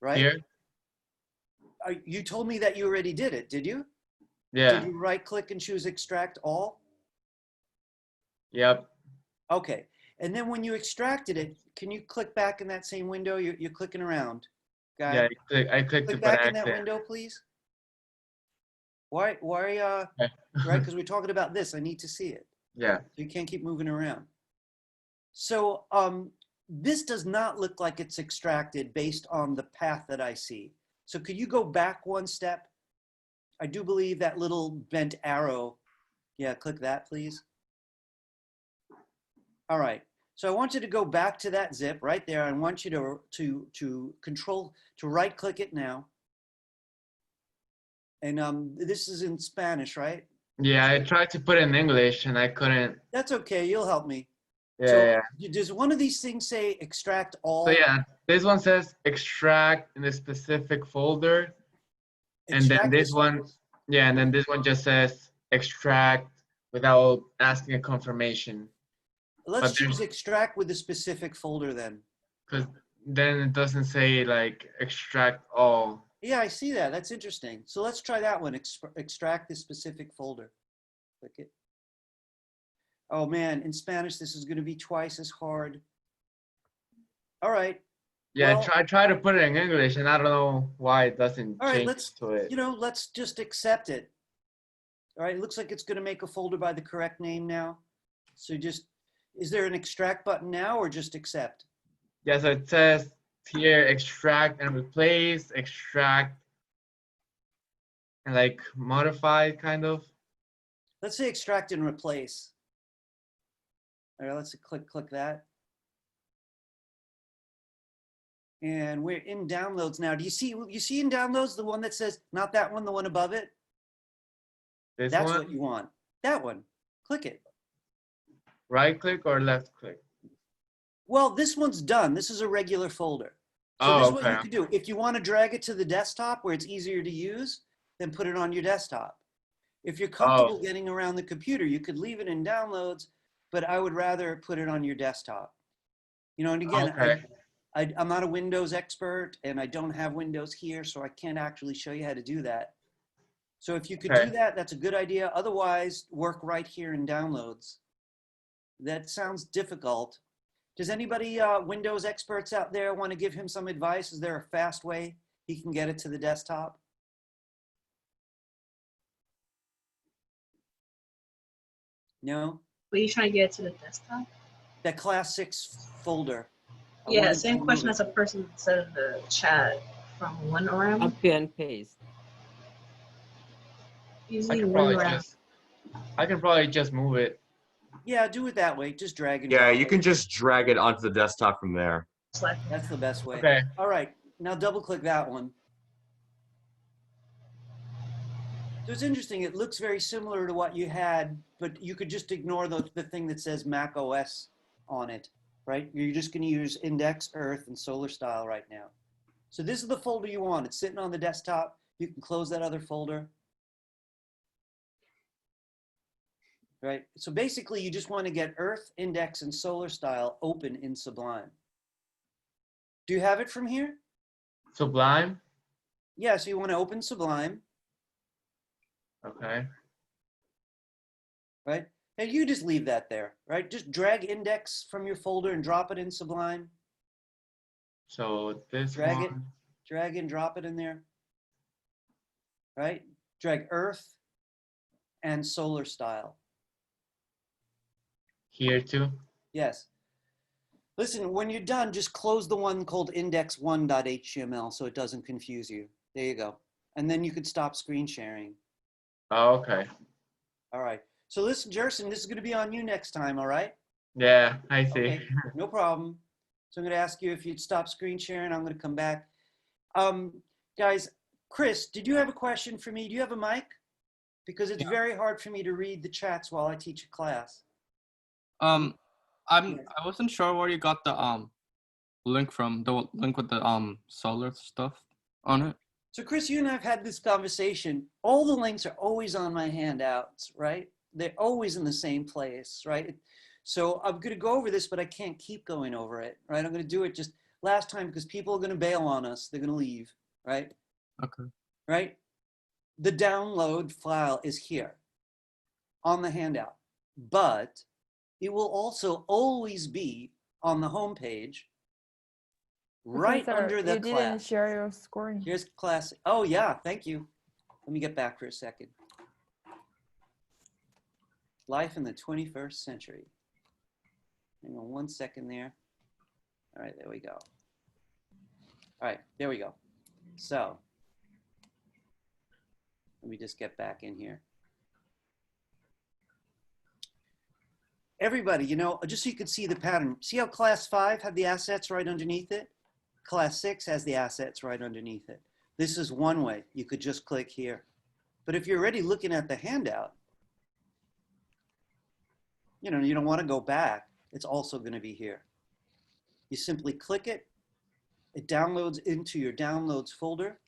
right?
Here?
You told me that you already did it, did you?
Yeah.
Did you right click and choose extract all?
Yep.
Okay. And then when you extracted it, can you click back in that same window? You're clicking around.
Yeah, I clicked
Click
to put
back in that
accent.
window, please. Why,
Okay.
right? Because we're talking about this. I need to see it.
Yeah.
So you can't keep moving around. So this does not look like it's extracted based on the path that I see. So could you go back one step? I do believe that little bent arrow. Yeah, click that, please. All right. So I want you to go back to that zip right there. I want you to right click it now. And this is in Spanish, right?
Yeah, I tried to put it in English and I couldn't.
That's okay. You'll help me.
Yeah,
So
yeah.
does one of these things say extract all?
So yeah, this one says extract in a specific folder. And then
Extract
this one, yeah, and then this one just says extract without asking a confirmation.
Let's
But
choose extract with a specific folder then.
Because then it doesn't say like extract all.
Yeah, I see that. That's interesting. So let's try that one. Extract the specific folder. Click it. Oh man, in Spanish, this is going to be twice as hard. All right.
Yeah,
Well,
I try to put it in English and I don't know why it doesn't
all right,
change
let's,
to it.
let's just accept it. All right, it looks like it's going to make a folder by the correct name now. So just, is there an extract button now or just accept?
Yeah, so it says here extract and replace, extract and like modify kind of.
Let's say extract and replace. All right, let's click that. And we're in downloads now. Do you see in downloads the one that says, not that one, the one above it?
This
That's
one,
what you want. That one. Click it.
right click or left click?
Well, this one's done. This is a regular folder. So
Oh,
this is what
okay.
you could do. If you want to drag it to the desktop where it's easier to use, then put it on your desktop. If you're comfortable getting around the computer, you could leave it in downloads, but I would rather put it on your desktop. You know, and again,
Okay.
I'm not a Windows expert and I don't have Windows here, so I can't actually show you how to do that. So if you could do that, that's a good idea. Otherwise, work right here in downloads. That sounds difficult. Does anybody, Windows experts out there, want to give him some advice? Is there a fast way he can get it to the desktop? No?
Were you trying to get it to the desktop?
That Class6 folder. I
Yeah,
wanted
same
to
question
move
as a person said in the chat from WinRAM.
Copy and paste.
Usually WinRAM.
I can probably just move it.
Yeah, do it that way. Just drag and
Yeah,
drop
you
it.
can just drag it onto the desktop from there.
That's the best way.
Okay.
All right, now double click that one. So it's interesting, it looks very similar to what you had, but you could just ignore the thing that says Mac OS on it, right? You're just gonna use Index, Earth, and Solar Style right now. So this is the folder you want. It's sitting on the desktop. You can close that other folder. Right, so basically you just want to get Earth, Index, and Solar Style open in Sublime. Do you have it from here?
Sublime.
Yeah, so you want to open Sublime.
Okay.
Right, and you just leave that there, right? Just drag Index from your folder and drop it in Sublime.
So this
Drag
one.
it, drag and drop it in there. Right, drag Earth and Solar Style.
Here too.
Yes. Listen, when you're done, just close the one called index1.html so it doesn't confuse you. There you go. And then you could stop screen sharing.
Oh, okay.
All right. So listen, Jerson, this is going to be on you next time, all right?
Yeah, I see.
Okay, no problem. So I'm going to ask you if you'd stop screen sharing. I'm going to come back. Guys, Chris, did you have a question for me? Do you have a mic? Because it's very hard for me to read the chats while I teach a class.
I wasn't sure where you got the link from, the link with the solar stuff on it.
So Chris, you and I have had this conversation. All the links are always on my handouts, right? They're always in the same place, right? So I'm going to go over this, but I can't keep going over it, right? I'm going to do it just last time because people are going to bail on us. They're going to leave, right?
Okay.
Right? The download file is here on the handout, but it will also always be on the home page right under the class.
You didn't share your screen.
Here's class. Oh yeah, thank you. Let me get back for a second. Life in the 21st century. Hang on one second there. All right, there we go. All right, there we go. So let me just get back in here. Everybody, you know, just so you could see the pattern. See how class 5 had the assets right underneath it? Class 6 has the assets right underneath it. This is one way. You could just click here. But if you're already looking at the handout, you know, you don't want to go back. It's also going to be here. You simply click it. It downloads into your downloads folder.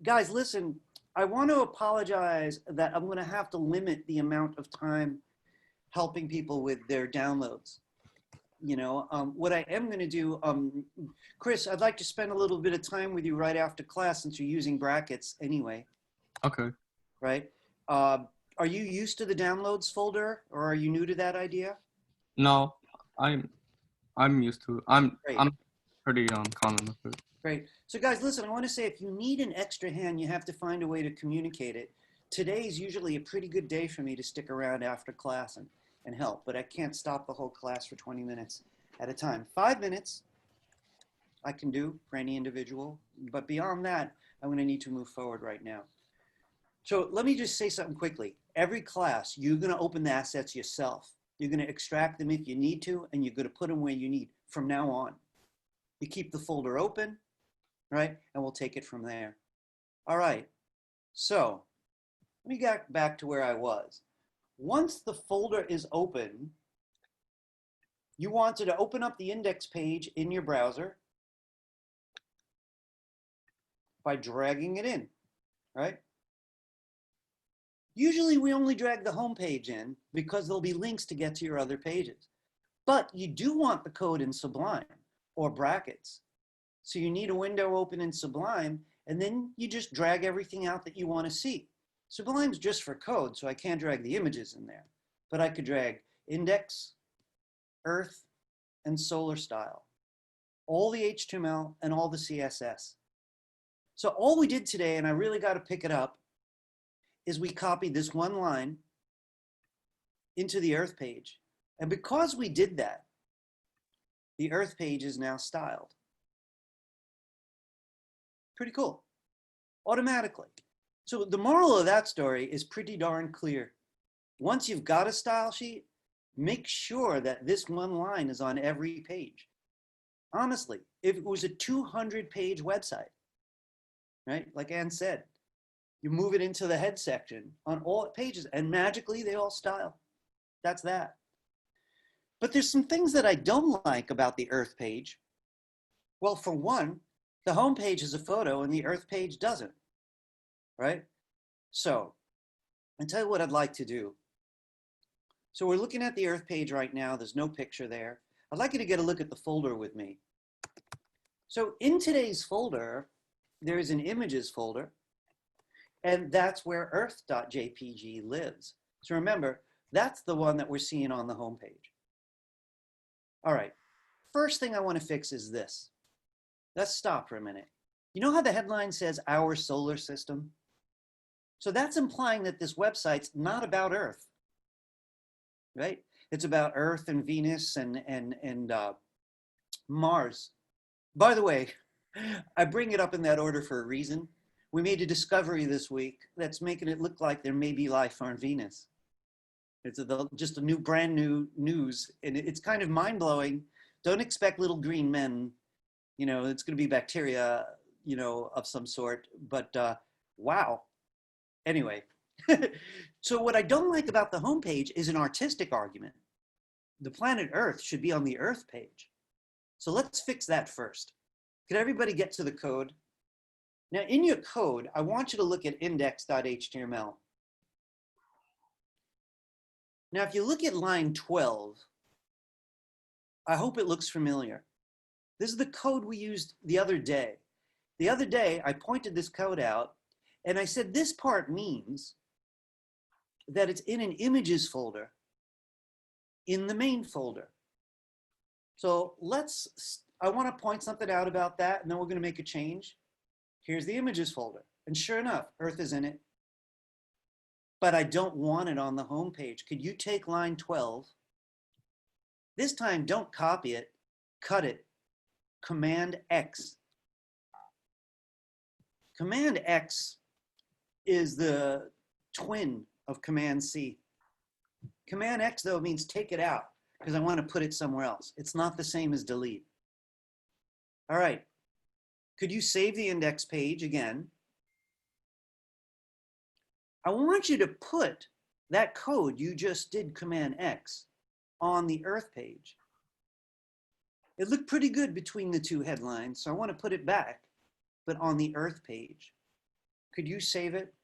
Guys, listen, I want to apologize that I'm going to have to limit the amount of time helping people with their downloads. You know, what I am going to do, Chris, I'd like to spend a little bit of time with you right after class since you're using brackets anyway.
Okay.
Right? Are you used to the downloads folder or are you new to that idea?
No, I'm used to it. I'm pretty common with it.
Great. So guys, listen, I want to say if you need an extra hand, you have to find a way to communicate it. Today is usually a pretty good day for me to stick around after class and help, but I can't stop the whole class for 20 minutes at a time. 5 minutes I can do for any individual, but beyond that, I'm going to need to move forward right now. So let me just say something quickly. Every class, you're going to open the assets yourself. You're going to extract them if you need to, and you're going to put them where you need from now on. You keep the folder open, right? And we'll take it from there. All right. So let me get back to where I was. Once the folder is open, you wanted to open up the index page in your browser. by dragging it in, right? Usually we only drag the home page in because there'll be links to get to your other pages. But you do want the code in Sublime or brackets. So you need a window open in Sublime, and then you just drag everything out that you want to see. Sublime's just for code, so I can't drag the images in there. But I could drag index, earth, and solar style. All the HTML and all the CSS. So all we did today, and I really got to pick it up, is we copied this one line into the earth page. And because we did that, the earth page is now styled. Pretty cool. Automatically. So the moral of that story is pretty darn clear. Once you've got a style sheet, make sure that this one line is on every page. Honestly, if it was a 200-page website, right, like Ann said, you move it into the head section on all pages, and magically they all style. That's that. But there's some things that I don't like about the earth page. Well, for one, the home page is a photo and the earth page doesn't, right? So I'll tell you what I'd like to do. So we're looking at the earth page right now. There's no picture there. I'd like you to get a look at the folder with me. So in today's folder, there is an images folder, and that's where earth.jpg lives. So remember, that's the one that we're seeing on the home page. All right, first thing I want to fix is this. Let's stop for a minute. You know how the headline says our solar system? So that's implying that this website's not about Earth, right? It's about Earth and Venus and Mars. By the way, I bring it up in that order for a reason. We made a discovery this week that's making it look like there may be life on Venus. It's just a brand new news, and it's kind of mind-blowing. Don't expect little green men. You know, it's going to be bacteria, you know, of some sort, but wow. Anyway, so what I don't like about the homepage is an artistic argument. The planet Earth should be on the Earth page. So let's fix that first. Can everybody get to the code? Now in your code, I want you to look at index.html. Now, if you look at line 12, I hope it looks familiar. This is the code we used the other day. The other day, I pointed this code out, and I said this part means that it's in an images folder in the main folder. So I want to point something out about that, and then we're going to make a change. Here's the images folder, and sure enough, Earth is in it. But I don't want it on the home page. Could you take line 12? This time, don't copy it, cut it, Command X. Command X is the twin of Command C. Command X, though, means take it out because I want to put it somewhere else. It's not the same as delete. All right. Could you save the index page again? I want you to put that code you just did Command X on the Earth page. It looked pretty good between the two headlines, so I want to put it back, but on the Earth page. Could you save it?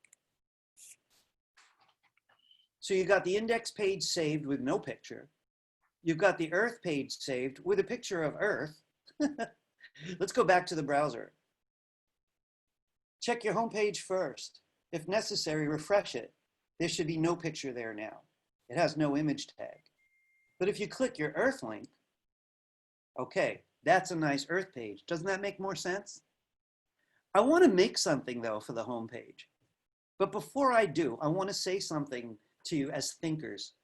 So you got the index page saved with no picture. You've got the Earth page saved with a picture of Earth. Let's go back to the browser. Check your home page first. If necessary, refresh it. There should be no picture there now. It has no image tag. But if you click your Earth link, okay, that's a nice Earth page. Doesn't that make more sense? I want to make something, though, for the home page. But before I do, I want to say something to you as thinkers.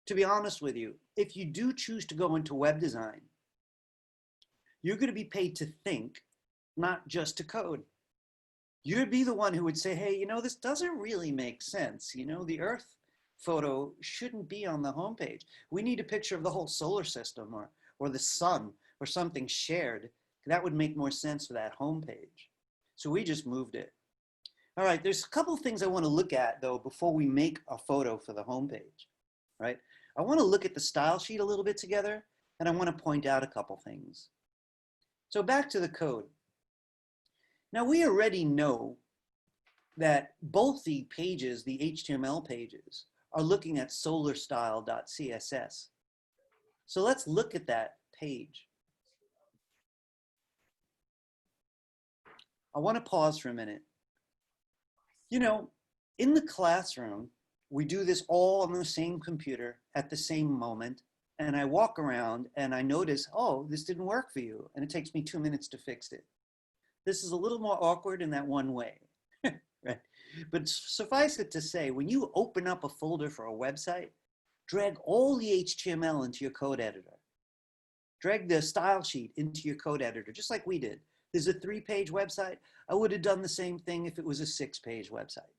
To be honest with you, if you do choose to go into web design, you're going to be paid to think, not just to code. You'd be the one who would say, hey, you know, this doesn't really make sense. You know, the Earth photo shouldn't be on the homepage. We need a picture of the whole solar system or the sun or something shared. That would make more sense for that homepage. So we just moved it. All right, there's a couple of things I want to look at, though, before we make a photo for the homepage, right? I want to look at the style sheet a little bit together, and I want to point out a couple things. So back to the code. Now we already know that both the pages, the HTML pages, are looking at solarstyle.css. So let's look at that page. I want to pause for a minute. You know, in the classroom, we do this all on the same computer at the same moment. And I walk around and I notice, oh, this didn't work for you. And it takes me 2 minutes to fix it. This is a little more awkward in that one way, right? But suffice it to say, when you open up a folder for a website, drag all the HTML into your code editor. Drag the style sheet into your code editor, just like we did. There's a 3-page website. I would have done the same thing if it was a 6-page website.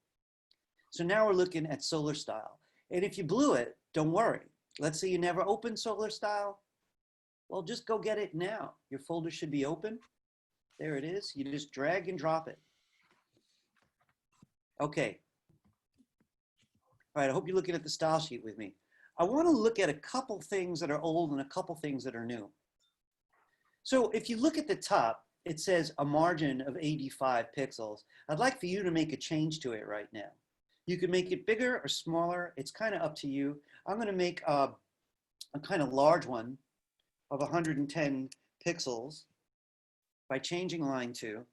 So now we're looking at Solar Style. And if you blew it, don't worry. Let's say you never opened Solar Style. Well, just go get it now. Your folder should be open. There it is. You just drag and drop it. Okay. All right, I hope you're looking at the style sheet with me. I want to look at a couple things that are old and a couple things that are new. So if you look at the top, it says a margin of 85 pixels. I'd like for you to make a change to it right now. You can make it bigger or smaller. It's kind of up to you. I'm going to make a kind of large one of 110 pixels by changing line 2.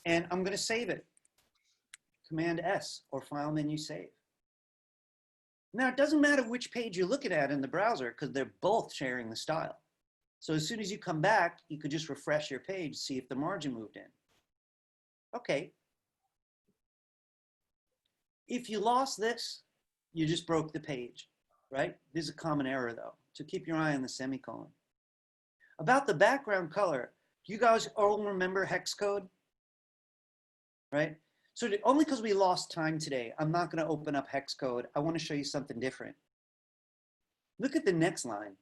And I'm going to save it. Command S or File Menu Save. Now, it doesn't matter which page you're looking at in the browser because they're both sharing the style. So as soon as you come back, you could just refresh your page, see if the margin moved in. Okay. If you lost this, you just broke the page, right? This is a common error though, so keep your eye on the semicolon. About the background color, do you guys all remember hex code? Right? So only because we lost time today, I'm not going to open up hex code. I want to show you something different. Look at the next line,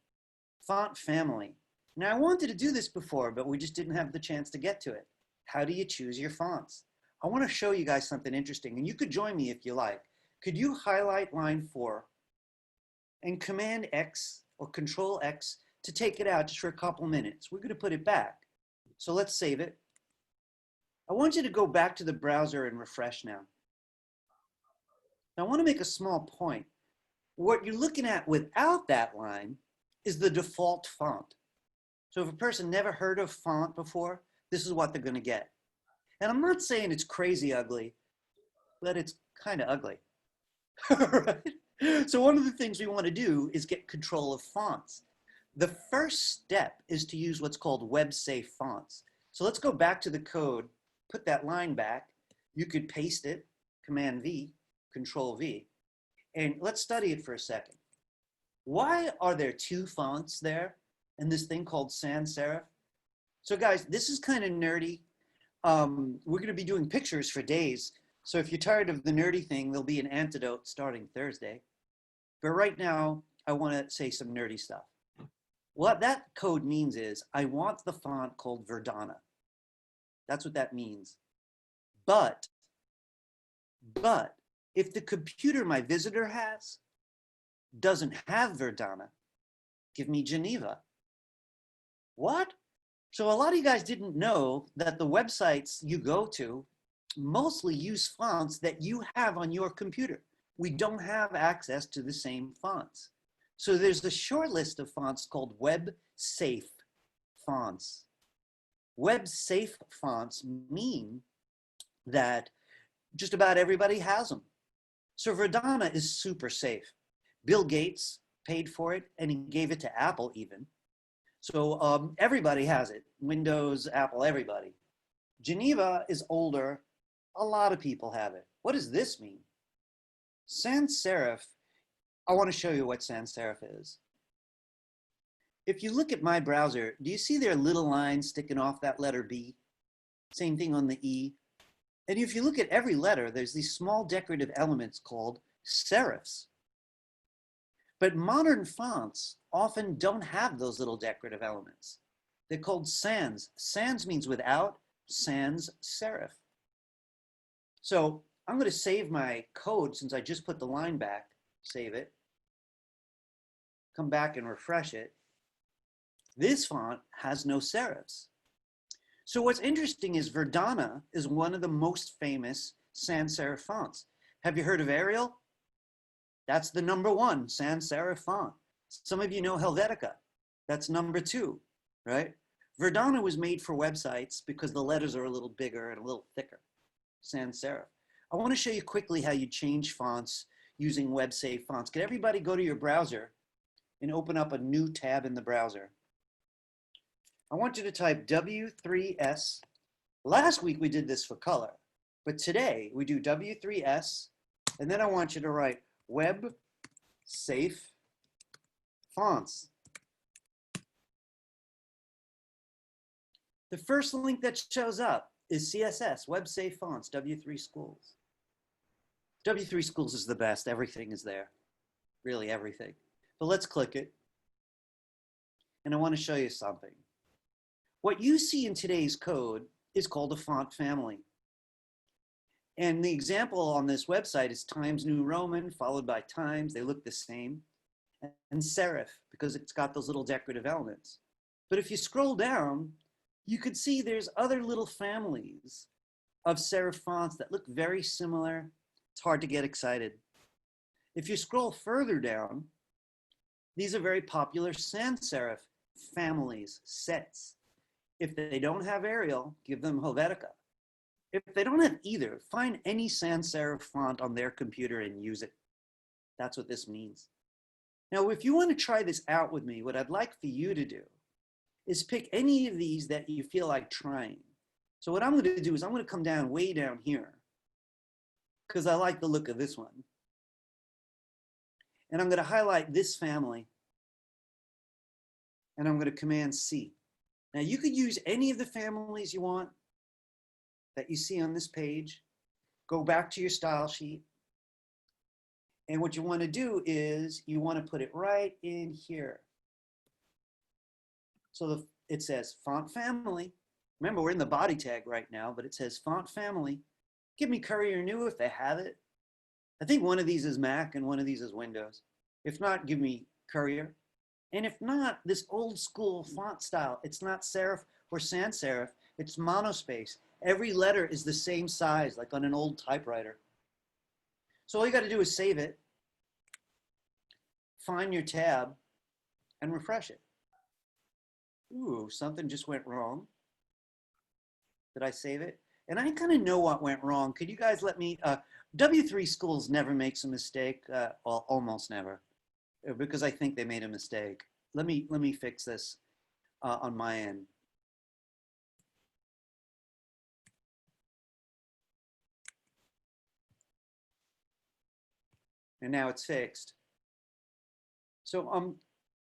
font family. Now I wanted to do this before, but we just didn't have the chance to get to it. How do you choose your fonts? I want to show you guys something interesting, and you could join me if you like. Could you highlight line 4 and Command X or Control X to take it out just for a couple minutes? We're going to put it back. So let's save it. I want you to go back to the browser and refresh now. Now I want to make a small point. What you're looking at without that line is the default font. So if a person never heard of font before, this is what they're going to get. And I'm not saying it's crazy ugly, but it's kind of ugly. Right? So one of the things we want to do is get control of fonts. The first step is to use what's called web-safe fonts. So let's go back to the code, put that line back. You could paste it, Command V, Control V, and let's study it for a second. Why are there 2 fonts there in this thing called sans serif? So guys, this is kind of nerdy. We're going to be doing pictures for days. So if you're tired of the nerdy thing, there'll be an antidote starting Thursday. But right now, I want to say some nerdy stuff. What that code means is I want the font called Verdana. That's what that means. But if the computer my visitor has doesn't have Verdana, give me Geneva. What? So a lot of you guys didn't know that the websites you go to mostly use fonts that you have on your computer. We don't have access to the same fonts. So there's a short list of fonts called web-safe fonts. Web-safe fonts mean that just about everybody has them. So Verdana is super safe. Bill Gates paid for it and he gave it to Apple even. So everybody has it. Windows, Apple, everybody. Geneva is older. A lot of people have it. What does this mean? Sans serif, I want to show you what sans serif is. If you look at my browser, do you see there are little lines sticking off that letter B? Same thing on the E. And if you look at every letter, there's these small decorative elements called serifs. But modern fonts often don't have those little decorative elements. They're called sans. Sans means without, sans serif. So I'm going to save my code since I just put the line back, save it, come back and refresh it. This font has no serifs. So what's interesting is Verdana is one of the most famous sans serif fonts. Have you heard of Arial? That's the #1 sans serif font. Some of you know Helvetica. That's #2, right? Verdana was made for websites because the letters are a little bigger and a little thicker, sans serif. I want to show you quickly how you change fonts using web-safe fonts. Can everybody go to your browser and open up a new tab in the browser? I want you to type W3S. Last week we did this for color, but today we do W3S, and then I want you to write web safe fonts. The first link that shows up is CSS, web safe fonts, W3 Schools. W3 Schools is the best. Everything is there, really everything. But let's click it. And I want to show you something. What you see in today's code is called a font family. And the example on this website is Times New Roman followed by Times. They look the same. And serif, because it's got those little decorative elements. But if you scroll down, you could see there's other little families of serif fonts that look very similar. It's hard to get excited. If you scroll further down, these are very popular sans serif families, sets. If they don't have Arial, give them Helvetica. If they don't have either, find any sans serif font on their computer and use it. That's what this means. Now, if you want to try this out with me, what I'd like for you to do is pick any of these that you feel like trying. So what I'm going to do is I'm going to come down way down here because I like the look of this one. And I'm going to highlight this family. And I'm going to Command C. Now you could use any of the families you want that you see on this page. Go back to your style sheet. And what you want to do is you want to put it right in here. So it says font family. Remember, we're in the body tag right now, but it says font family. Give me Courier New if they have it. I think one of these is Mac and one of these is Windows. If not, give me Courier. And if not, this old school font style, it's not serif or sans serif, it's monospace. Every letter is the same size, like on an old typewriter. So all you got to do is save it, find your tab, and refresh it. Ooh, something just went wrong. Did I save it? And I kind of know what went wrong. Could you guys let me, W3 Schools never makes a mistake, well, almost never, because I think they made a mistake. Let me fix this on my end. And now it's fixed. So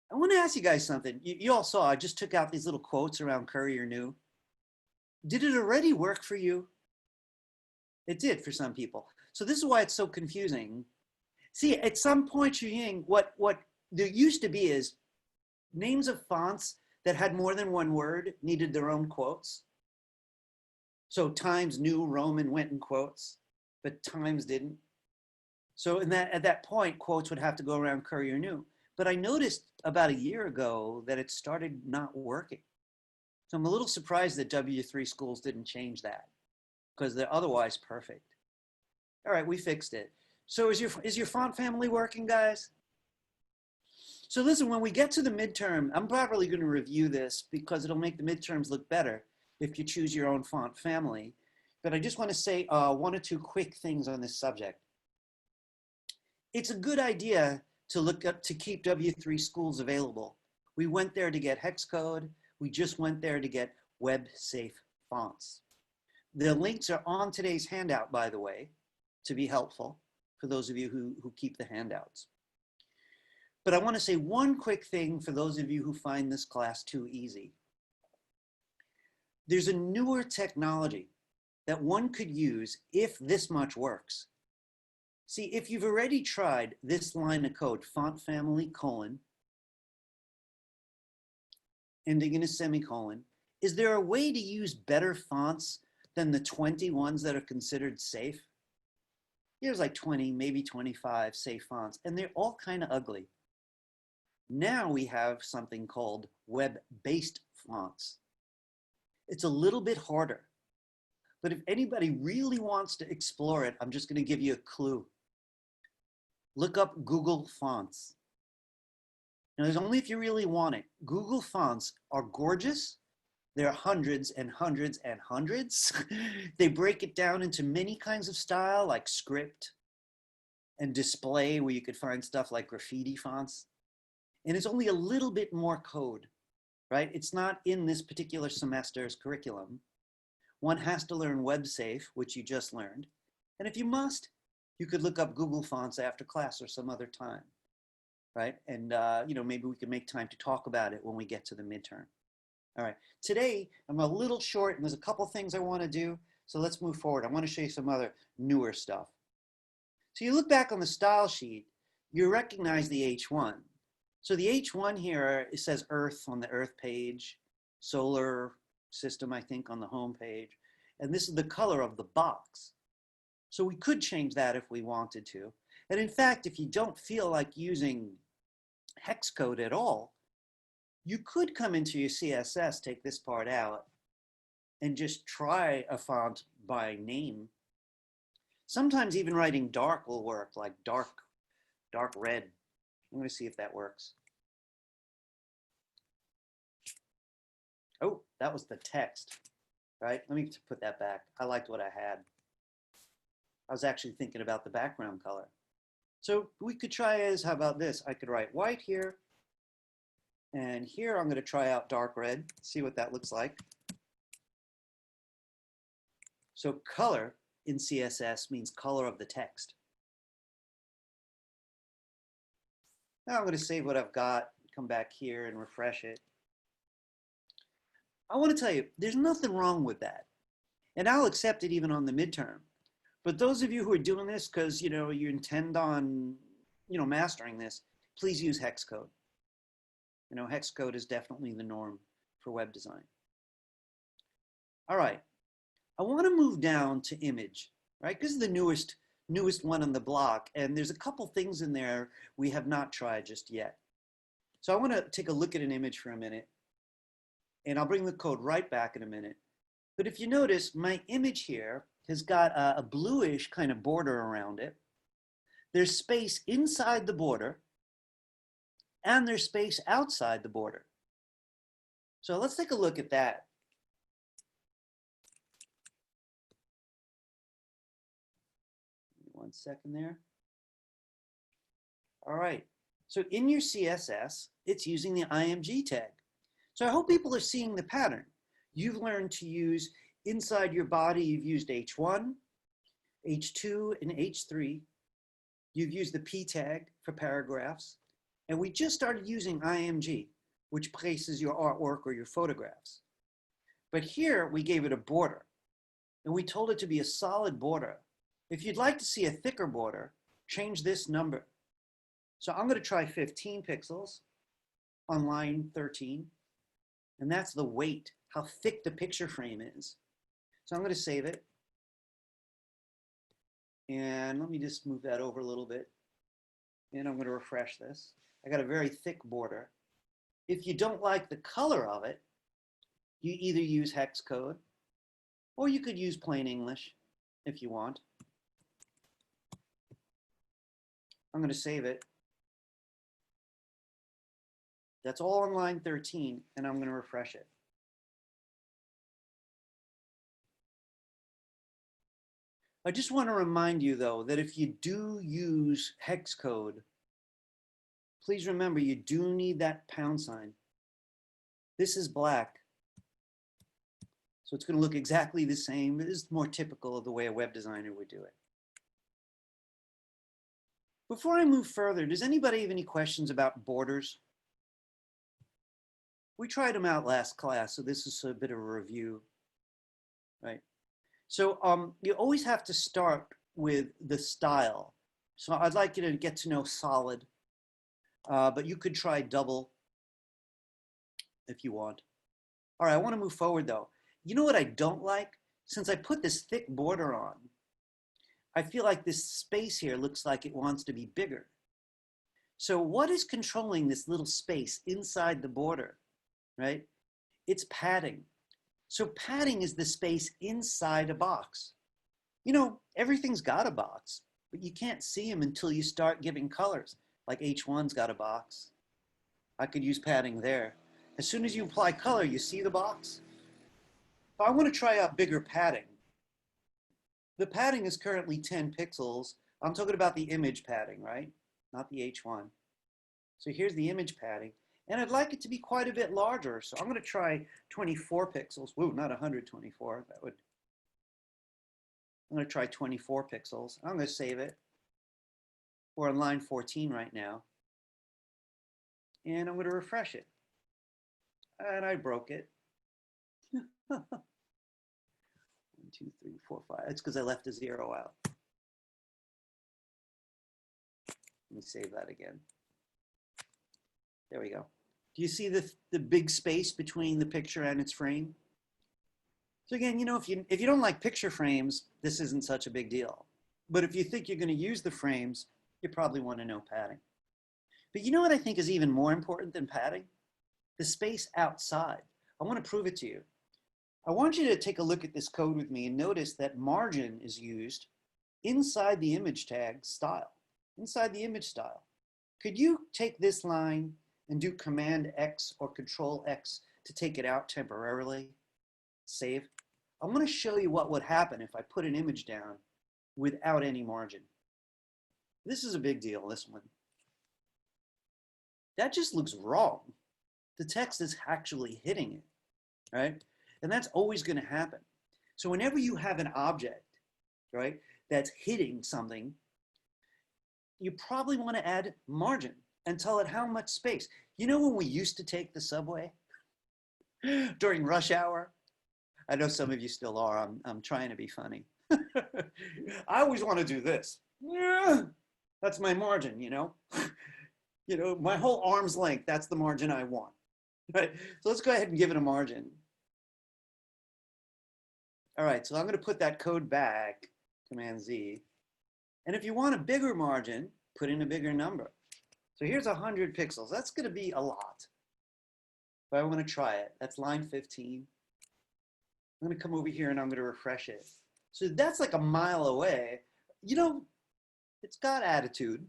I want to ask you guys something. You all saw, I just took out these little quotes around Courier New. Did it already work for you? It did for some people. So this is why it's so confusing. See, at some point you're hearing what there used to be is names of fonts that had more than one word needed their own quotes. So Times New Roman went in quotes, but Times didn't. So at that point, quotes would have to go around Courier New. But I noticed about a year ago that it started not working. So I'm a little surprised that W3 Schools didn't change that because they're otherwise perfect. All right, we fixed it. So is your font family working, guys? So listen, when we get to the midterm, I'm probably going to review this because it'll make the midterms look better if you choose your own font family. But I just want to say one or two quick things on this subject. It's a good idea to look up to keep W3 Schools available. We went there to get hex code. We just went there to get web safe fonts. The links are on today's handout, by the way, to be helpful for those of you who keep the handouts. But I want to say one quick thing for those of you who find this class too easy. There's a newer technology that one could use if this much works. See, if you've already tried this line of code, font family colon, ending in a semicolon, is there a way to use better fonts than the 20 ones that are considered safe? There's like 20, maybe 25 safe fonts, and they're all kind of ugly. Now we have something called web-based fonts. It's a little bit harder. But if anybody really wants to explore it, I'm just going to give you a clue. Look up Google Fonts. Now, there's only if you really want it. Google Fonts are gorgeous. There are hundreds and hundreds and hundreds. They break it down into many kinds of style, like script and display, where you could find stuff like graffiti fonts. And it's only a little bit more code, right? It's not in this particular semester's curriculum. One has to learn WebSafe, which you just learned. And if you must, you could look up Google Fonts after class or some other time, right? And you know, maybe we can make time to talk about it when we get to the midterm. All right, today I'm a little short and there's a couple things I want to do. So let's move forward. I want to show you some other newer stuff. So you look back on the style sheet, you recognize the H1. So the H1 here, it says Earth on the Earth page, solar system, I think, on the home page. And this is the color of the box. So we could change that if we wanted to. And in fact, if you don't feel like using hex code at all, you could come into your CSS, take this part out, and just try a font by name. Sometimes even writing dark will work, like dark red. I'm going to see if that works. Oh, that was the text, right? Let me put that back. I liked what I had. I was actually thinking about the background color. So we could try as, how about this? I could write white here. And here I'm going to try out dark red, see what that looks like. So color in CSS means color of the text. Now I'm going to save what I've got, come back here and refresh it. I want to tell you, there's nothing wrong with that. And I'll accept it even on the midterm. But those of you who are doing this because you intend on mastering this, please use hex code. Hex code is definitely the norm for web design. All right, I want to move down to image, right? This is the newest one on the block, and there's a couple things in there we have not tried just yet. So I want to take a look at an image for a minute, and I'll bring the code right back in a minute. But if you notice, my image here has got a bluish kind of border around it. There's space inside the border, and there's space outside the border. So let's take a look at that. One second there. All right, so in your CSS, it's using the IMG tag. So I hope people are seeing the pattern. You've learned to use inside your body, you've used H1, H2, and H3. You've used the P tag for paragraphs. And we just started using IMG, which places your artwork or your photographs. But here we gave it a border, and we told it to be a solid border. If you'd like to see a thicker border, change this number. So I'm going to try 15 pixels on line 13, and that's the weight, how thick the picture frame is. So I'm going to save it. And let me just move that over a little bit. And I'm going to refresh this. I got a very thick border. If you don't like the color of it, you either use hex code or you could use plain English if you want. I'm going to save it. That's all on line 13, and I'm going to refresh it. I just want to remind you, though, that if you do use hex code, please remember you do need that pound sign. This is black, so it's going to look exactly the same. It is more typical of the way a web designer would do it. Before I move further, does anybody have any questions about borders? We tried them out last class, so this is a bit of a review, right? So you always have to start with the style. So I'd like you to get to know solid, but you could try double if you want. All right, I want to move forward though. You know what I don't like? Since I put this thick border on, I feel like this space here looks like it wants to be bigger. So what is controlling this little space inside the border, right? It's padding. So padding is the space inside a box. You know, everything's got a box, but you can't see them until you start giving colors. Like H1's got a box. I could use padding there. As soon as you apply color, you see the box. If I want to try out bigger padding, the padding is currently 10 pixels. I'm talking about the image padding, right? Not the H1. So here's the image padding. And I'd like it to be quite a bit larger. So I'm going to try 24 pixels. Whoa, not 124. I'm going to try 24 pixels. I'm going to save it. We're on line 14 right now. And I'm going to refresh it. And I broke it. 1, 2, 3, 4, 5. That's because I left a 0 out. Let me save that again. There we go. Do you see the big space between the picture and its frame? So again, you know, if you don't like picture frames, this isn't such a big deal. But if you think you're going to use the frames, you probably want to know padding. But you know what I think is even more important than padding? The space outside. I want to prove it to you. I want you to take a look at this code with me and notice that margin is used inside the image tag style, inside the image style. Could you take this line and do Command X or Control X to take it out temporarily? Save. I'm going to show you what would happen if I put an image down without any margin. This is a big deal, this one. That just looks wrong. The text is actually hitting it, right? And that's always going to happen. So whenever you have an object, right, that's hitting something, you probably want to add margin and tell it how much space. You know when we used to take the subway during rush hour? I know some of you still are. I'm trying to be funny. I always want to do this. Yeah, that's my margin, you know? You know, my whole arm's length, that's the margin I want. Right? So let's go ahead and give it a margin. All right, so I'm going to put that code back, Command Z. And if you want a bigger margin, put in a bigger number. So here's 100 pixels. That's going to be a lot. But I want to try it. That's line 15. I'm going to come over here and I'm going to refresh it. So that's like a mile away. You know, it's got attitude,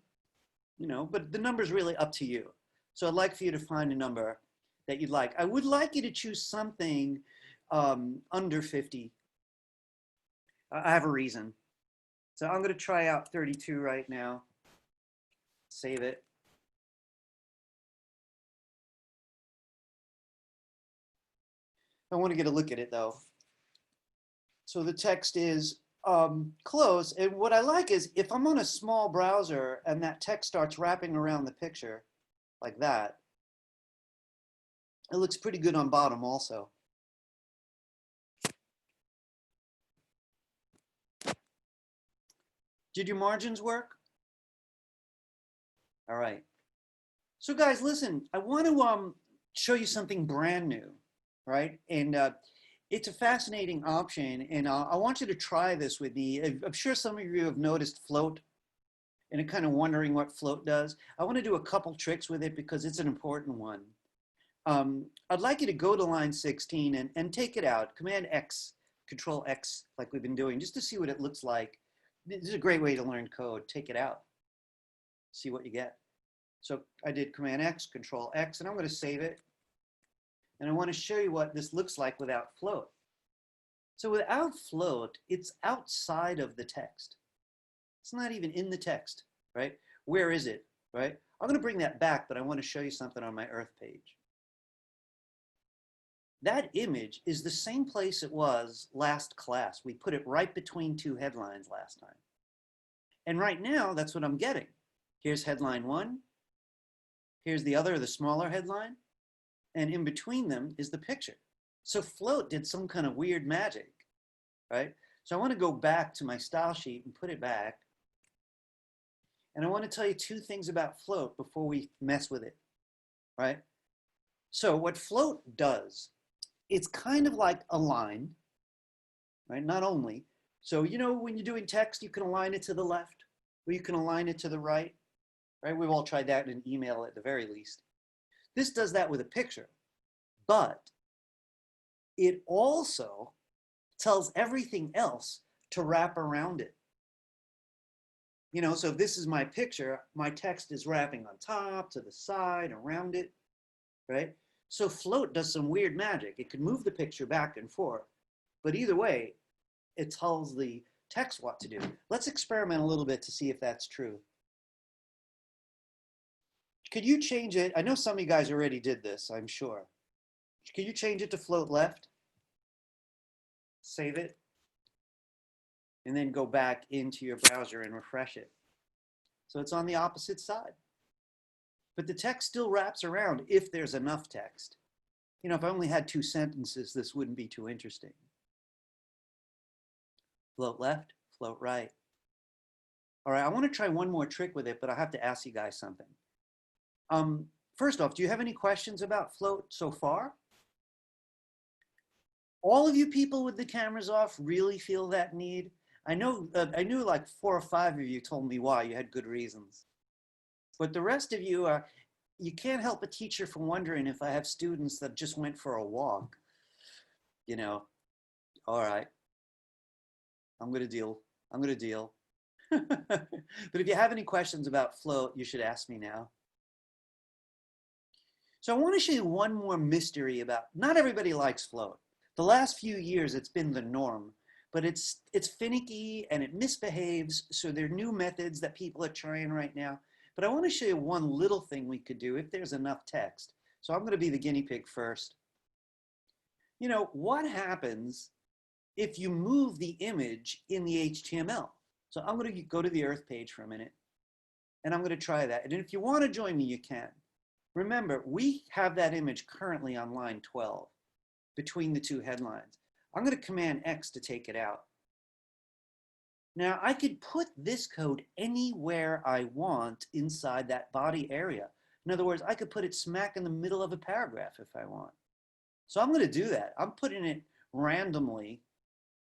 you know, but the number's really up to you. So I'd like for you to find a number that you'd like. I would like you to choose something under 50. I have a reason. So I'm going to try out 32 right now. Save it. I want to get a look at it though. So the text is close. And what I like is if I'm on a small browser and that text starts wrapping around the picture like that, it looks pretty good on bottom also. Did your margins work? All right. So guys, listen, I want to show you something brand new, right? And it's a fascinating option, and I want you to try this with me. I'm sure some of you have noticed float and are kind of wondering what float does. I want to do a couple tricks with it because it's an important one. I'd like you to go to line 16 and take it out. Command X, Control X, like we've been doing, just to see what it looks like. This is a great way to learn code. Take it out. See what you get. So I did Command X, Control X, and I'm going to save it. And I want to show you what this looks like without float. So without float, it's outside of the text. It's not even in the text, right? Where is it, right? I'm going to bring that back, but I want to show you something on my Earth page. That image is the same place it was last class. We put it right between two headlines last time. And right now, that's what I'm getting. Here's headline 1. Here's the other, the smaller headline. And in between them is the picture. So float did some kind of weird magic, right? So I want to go back to my style sheet and put it back. And I want to tell you two things about float before we mess with it, right? So what float does, it's kind of like a line, right? Not only. So, you know, when you're doing text, you can align it to the left or you can align it to the right, right? We've all tried that in an email at the very least. This does that with a picture, but it also tells everything else to wrap around it. You know, so if this is my picture, my text is wrapping on top, to the side, around it, right? So float does some weird magic. It can move the picture back and forth, but either way, it tells the text what to do. Let's experiment a little bit to see if that's true. Could you change it? I know some of you guys already did this, I'm sure. Could you change it to float left? Save it. And then go back into your browser and refresh it. So it's on the opposite side. But the text still wraps around if there's enough text. You know, if I only had 2 sentences, this wouldn't be too interesting. Float left, float right. All right, I want to try one more trick with it, but I have to ask you guys something. First off, do you have any questions about float so far? All of you people with the cameras off really feel that need? I knew like 4 or 5 of you told me why. You had good reasons. But the rest of you are, you can't help a teacher from wondering if I have students that just went for a walk. You know, all right, I'm gonna deal. But if you have any questions about float, you should ask me now. So I want to show you one more mystery about, not everybody likes float. The last few years, it's been the norm, but it's finicky and it misbehaves. So there are new methods that people are trying right now. But I want to show you one little thing we could do if there's enough text. So I'm going to be the guinea pig first. You know, what happens if you move the image in the HTML? So I'm going to go to the Earth page for a minute, and I'm going to try that. And if you want to join me, you can. Remember, we have that image currently on line 12 between the 2 headlines. I'm going to Command X to take it out. Now, I could put this code anywhere I want inside that body area. In other words, I could put it smack in the middle of a paragraph if I want. So I'm going to do that. I'm putting it randomly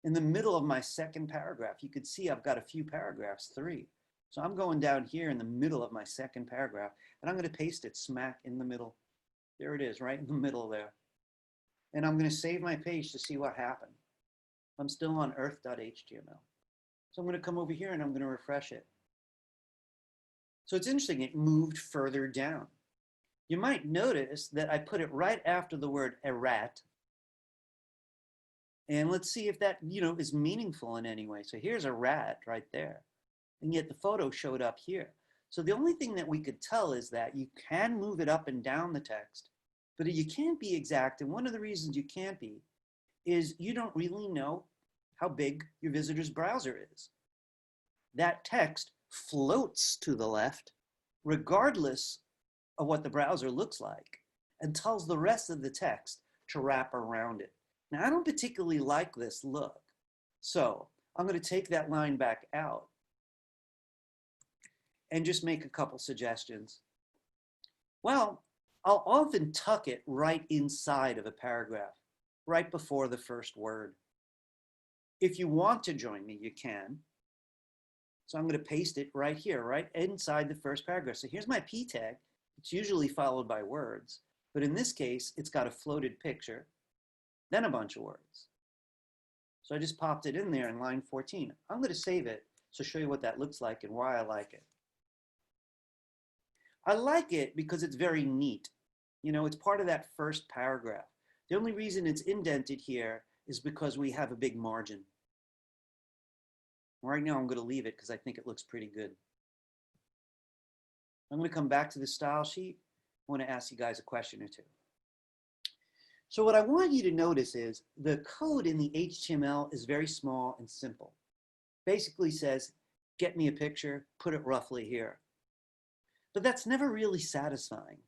in the middle of my second paragraph. You could see I've got a few paragraphs, 3. So I'm going down here in the middle of my second paragraph, and I'm going to paste it smack in the middle. There it is, right in the middle there. And I'm going to save my page to see what happened. I'm still on earth.html. So I'm going to come over here and I'm going to refresh it. So it's interesting, it moved further down. You might notice that I put it right after the word errat. And let's see if that, you know, is meaningful in any way. So here's a rat right there. And yet the photo showed up here. So the only thing that we could tell is that you can move it up and down the text, but you can't be exact. And one of the reasons you can't be is you don't really know how big your visitor's browser is. That text floats to the left, regardless of what the browser looks like, and tells the rest of the text to wrap around it. Now, I don't particularly like this look, so I'm going to take that line back out and just make a couple suggestions. Well, I'll often tuck it right inside of a paragraph, right before the first word. If you want to join me, you can. So I'm going to paste it right here, right inside the first paragraph. So here's my P tag. It's usually followed by words, but in this case, it's got a floated picture, then a bunch of words. So I just popped it in there in line 14. I'm going to save it to show you what that looks like and why I like it. I like it because it's very neat. You know, it's part of that first paragraph. The only reason it's indented here is because we have a big margin. Right now, I'm going to leave it because I think it looks pretty good. I'm going to come back to the style sheet. I want to ask you guys a question or two. So what I want you to notice is the code in the HTML is very small and simple. Basically says, get me a picture, put it roughly here. But that's never really satisfying.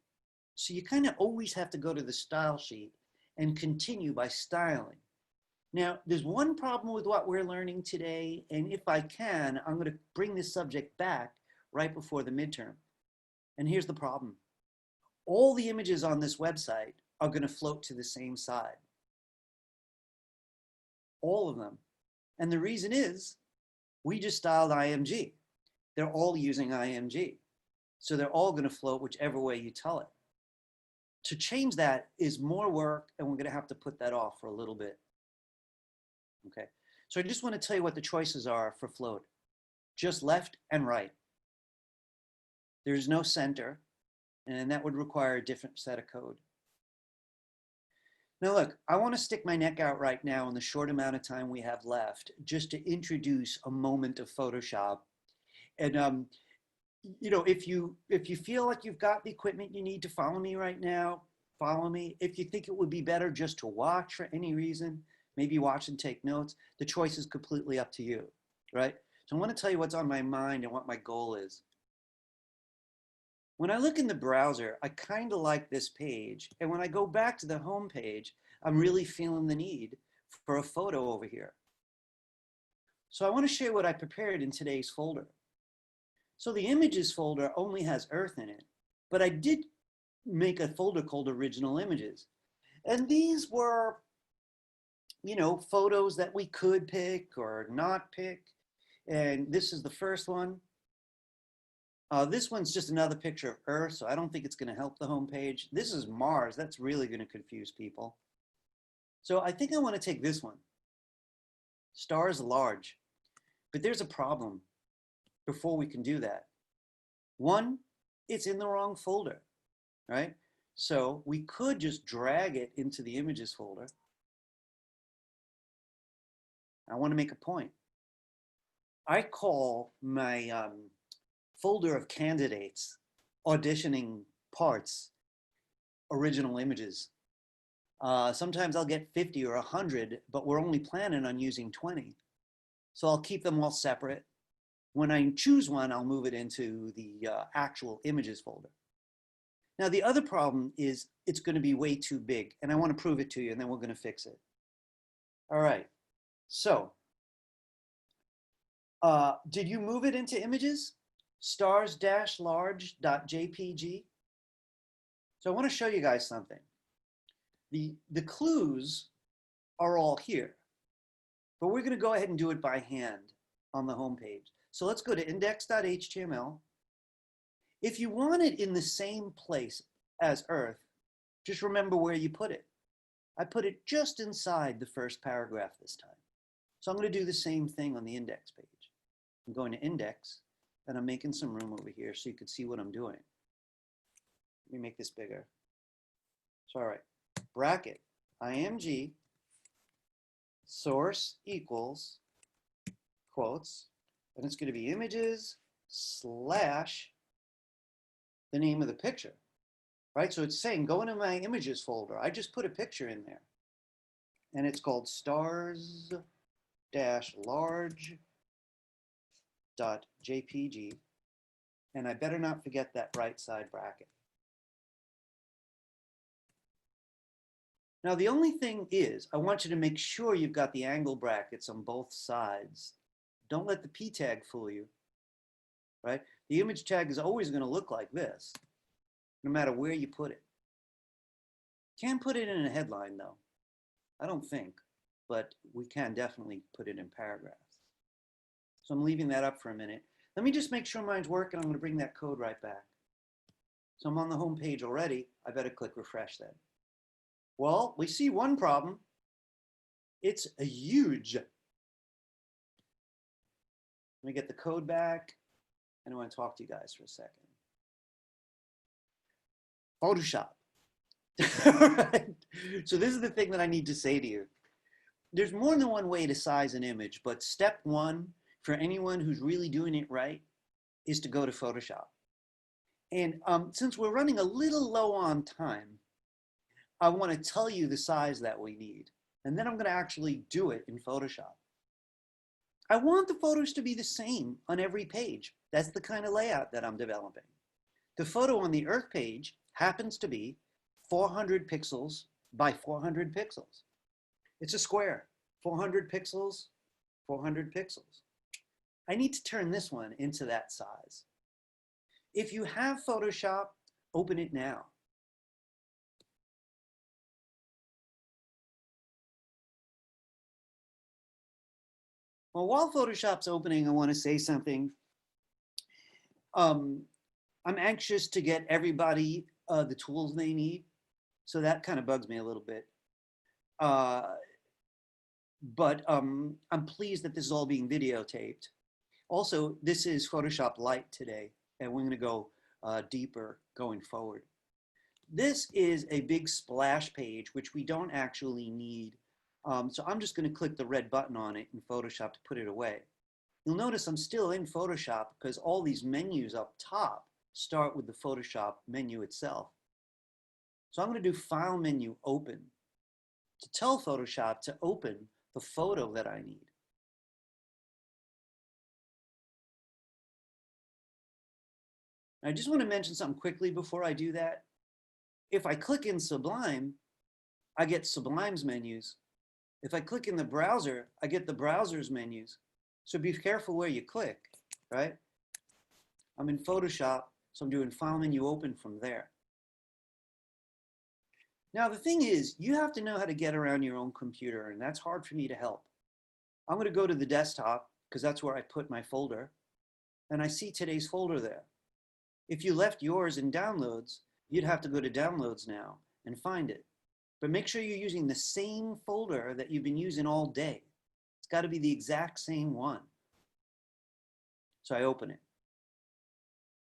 So you kind of always have to go to the style sheet and continue by styling. Now, there's one problem with what we're learning today, and if I can, I'm going to bring this subject back right before the midterm. And here's the problem. All the images on this website are going to float to the same side. All of them. And the reason is, we just styled IMG. They're all using IMG. So they're all going to float whichever way you tell it. to change that is more work, and we're going to have to put that off for a little bit. Okay, so I just want to tell you what the choices are for float. Just left and right. There's no center, and that would require a different set of code. Now look, I want to stick my neck out right now in the short amount of time we have left, just to introduce a moment of Photoshop. And you know, if you feel like you've got the equipment you need to follow me right now, follow me. If you think it would be better just to watch for any reason, maybe watch and take notes. The choice is completely up to you, right? So I want to tell you what's on my mind and what my goal is. When I look in the browser, I kind of like this page. And when I go back to the home page, I'm really feeling the need for a photo over here. So I want to share what I prepared in today's folder. So the images folder only has Earth in it, but I did make a folder called Original Images. And these were, you know, photos that we could pick or not pick. And this is the first one. This one's just another picture of Earth, so I don't think it's going to help the homepage. This is Mars. That's really going to confuse people. So I think I want to take this one. Stars large. But there's a problem before we can do that. One, it's in the wrong folder, right? So we could just drag it into the images folder. I want to make a point. I call my folder of candidates auditioning parts original images. Sometimes I'll get 50 or 100, but we're only planning on using 20. So I'll keep them all separate. When I choose one, I'll move it into the actual images folder. Now, the other problem is it's going to be way too big, and I want to prove it to you, and then we're going to fix it. All right. So did you move it into images? Stars-large.jpg. So I want to show you guys something. The clues are all here, but we're going to go ahead and do it by hand on the home page. So let's go to index.html. If you want it in the same place as Earth, just remember where you put it. I put it just inside the first paragraph this time. So I'm going to do the same thing on the index page. I'm going to index, and I'm making some room over here so you can see what I'm doing. Let me make this bigger. So all right, bracket, img, source equals, quotes, and it's going to be images / the name of the picture, right? So it's saying go into my images folder. I just put a picture in there, and it's called stars-large.jpg, and I better not forget that right side bracket. Now the only thing is, I want you to make sure you've got the angle brackets on both sides. Don't let the P tag fool you, right? The image tag is always going to look like this, no matter where you put it. Can't put it in a headline though, I don't think, but we can definitely put it in paragraphs. So I'm leaving that up for a minute. Let me just make sure mine's working. I'm going to bring that code right back. So I'm on the home page already. I better click refresh then. Well, we see one problem. It's a huge. Let me get the code back. And I want to talk to you guys for a second. Photoshop. All right. So this is the thing that I need to say to you. There's more than one way to size an image, but step one for anyone who's really doing it right is to go to Photoshop. And since we're running a little low on time, I want to tell you the size that we need. And then I'm going to actually do it in Photoshop. I want the photos to be the same on every page. That's the kind of layout that I'm developing. The photo on the Earth page happens to be 400 pixels by 400 pixels. It's a square, 400 pixels, 400 pixels. I need to turn this one into that size. If you have Photoshop, open it now. Well, while Photoshop's opening, I want to say something. I'm anxious to get everybody the tools they need. So that kind of bugs me a little bit. But I'm pleased that this is all being videotaped. Also, this is Photoshop Lite today, and we're going to go deeper going forward. This is a big splash page, which we don't actually need. So I'm just going to click the red button on it in Photoshop to put it away. You'll notice I'm still in Photoshop because all these menus up top start with the Photoshop menu itself. So I'm going to do File Menu Open to tell Photoshop to open the photo that I need. I just want to mention something quickly before I do that. If I click in Sublime, I get Sublime's menus. If I click in the browser, I get the browser's menus. So be careful where you click, right? I'm in Photoshop, so I'm doing File Menu Open from there. Now, the thing is, you have to know how to get around your own computer, and that's hard for me to help. I'm going to go to the desktop, because that's where I put my folder, and I see today's folder there. If you left yours in Downloads, you'd have to go to Downloads now and find it. But make sure you're using the same folder that you've been using all day. It's got to be the exact same one. So I open it.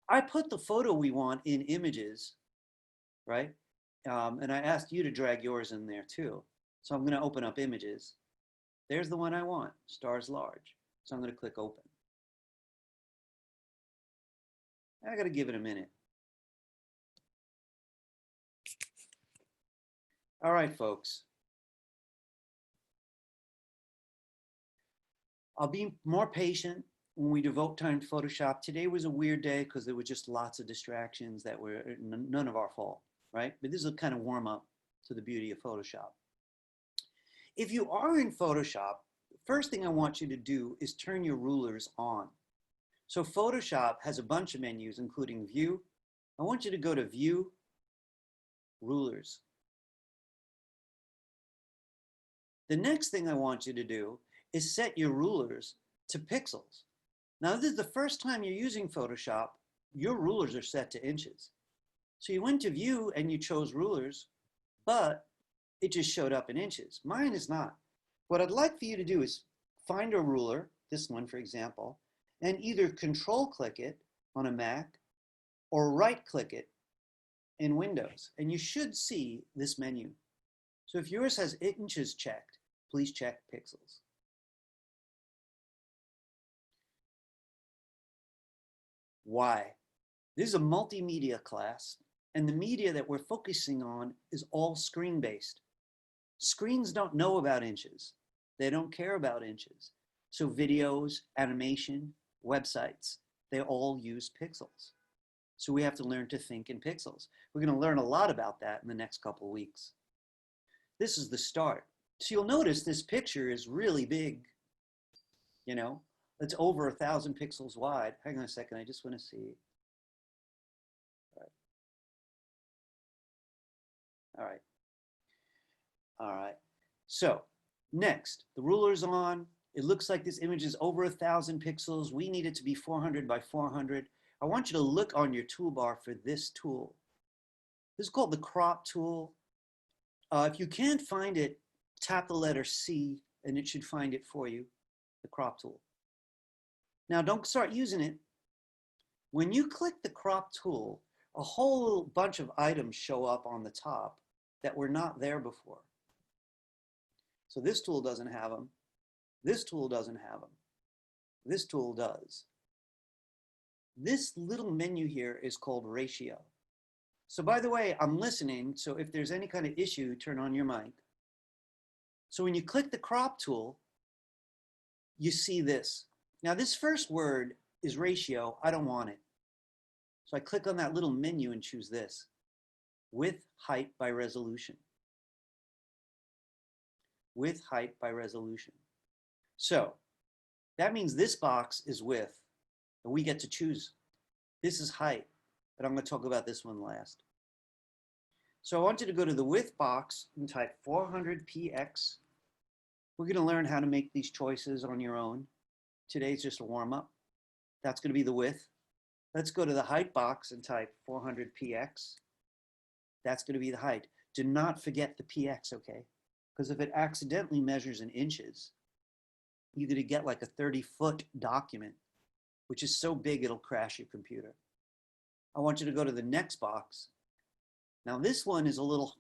I put the photo we want in Images, right? And I asked you to drag yours in there too. So I'm going to open up Images. There's the one I want, stars large. So I'm going to click Open. I got to give it a minute. All right, folks. I'll be more patient when we devote time to Photoshop. Today was a weird day because there were just lots of distractions that were none of our fault, right? But this is a kind of warm up to the beauty of Photoshop. If you are in Photoshop, the first thing I want you to do is turn your rulers on. So Photoshop has a bunch of menus, including View. I want you to go to View, Rulers. The next thing I want you to do is set your rulers to pixels. Now, this is the first time you're using Photoshop, your rulers are set to inches. So you went to View and you chose Rulers, but it just showed up in inches. Mine is not. What I'd like for you to do is find a ruler, this one for example, and either control click it on a Mac or right click it in Windows, and you should see this menu. So if yours has inches checked, please check pixels. Why? This is a multimedia class, and the media that we're focusing on is all screen-based. Screens don't know about inches. They don't care about inches. So videos, animation, websites, they all use pixels. So we have to learn to think in pixels. We're going to learn a lot about that in the next couple of weeks. This is the start. So you'll notice this picture is really big. You know, it's over 1,000 pixels wide. Hang on a second, I just want to see. All right. All right. So next, the ruler's on. It looks like this image is over 1,000 pixels. We need it to be 400 by 400. I want you to look on your toolbar for this tool. This is called the crop tool. If you can't find it, tap the letter C and it should find it for you, the crop tool. Now don't start using it. When you click the crop tool, a whole bunch of items show up on the top that were not there before. So this tool doesn't have them. This tool doesn't have them. This tool does. This little menu here is called ratio. So by the way, I'm listening, so if there's any kind of issue, turn on your mic. So when you click the crop tool, you see this. Now this first word is ratio. I don't want it. So I click on that little menu and choose this. Width, height by resolution. Width, height by resolution. So that means this box is width, and we get to choose. This is height, but I'm going to talk about this one last. So I want you to go to the width box and type 400px. We're going to learn how to make these choices on your own. Today's just a warm-up. That's going to be the width. Let's go to the height box and type 400px. That's going to be the height. do not forget the px, okay? Because if it accidentally measures in inches, you're going to get like a 30-foot document, which is so big it'll crash your computer. I want you to go to the next box. Now this one is a little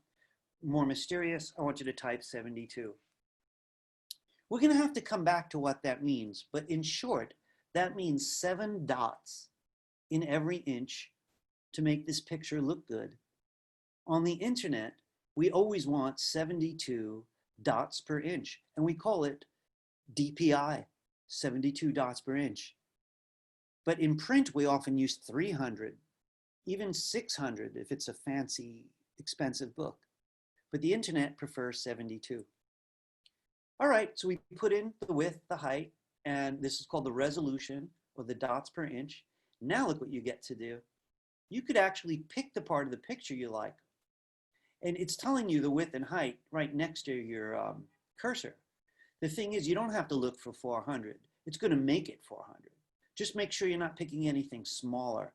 more mysterious. I want you to type 72. We're going to have to come back to what that means, but in short, that means 7 dots in every inch to make this picture look good. On the internet, we always want 72 dots per inch, and we call it DPI, 72 dots per inch. But in print, we often use 300, even 600 if it's a fancy, expensive book. But the internet prefers 72. All right, so we put in the width, the height, and this is called the resolution, or the dots per inch. Now look what you get to do. You could actually pick the part of the picture you like. And it's telling you the width and height right next to your cursor. The thing is, you don't have to look for 400. It's going to make it 400. Just make sure you're not picking anything smaller.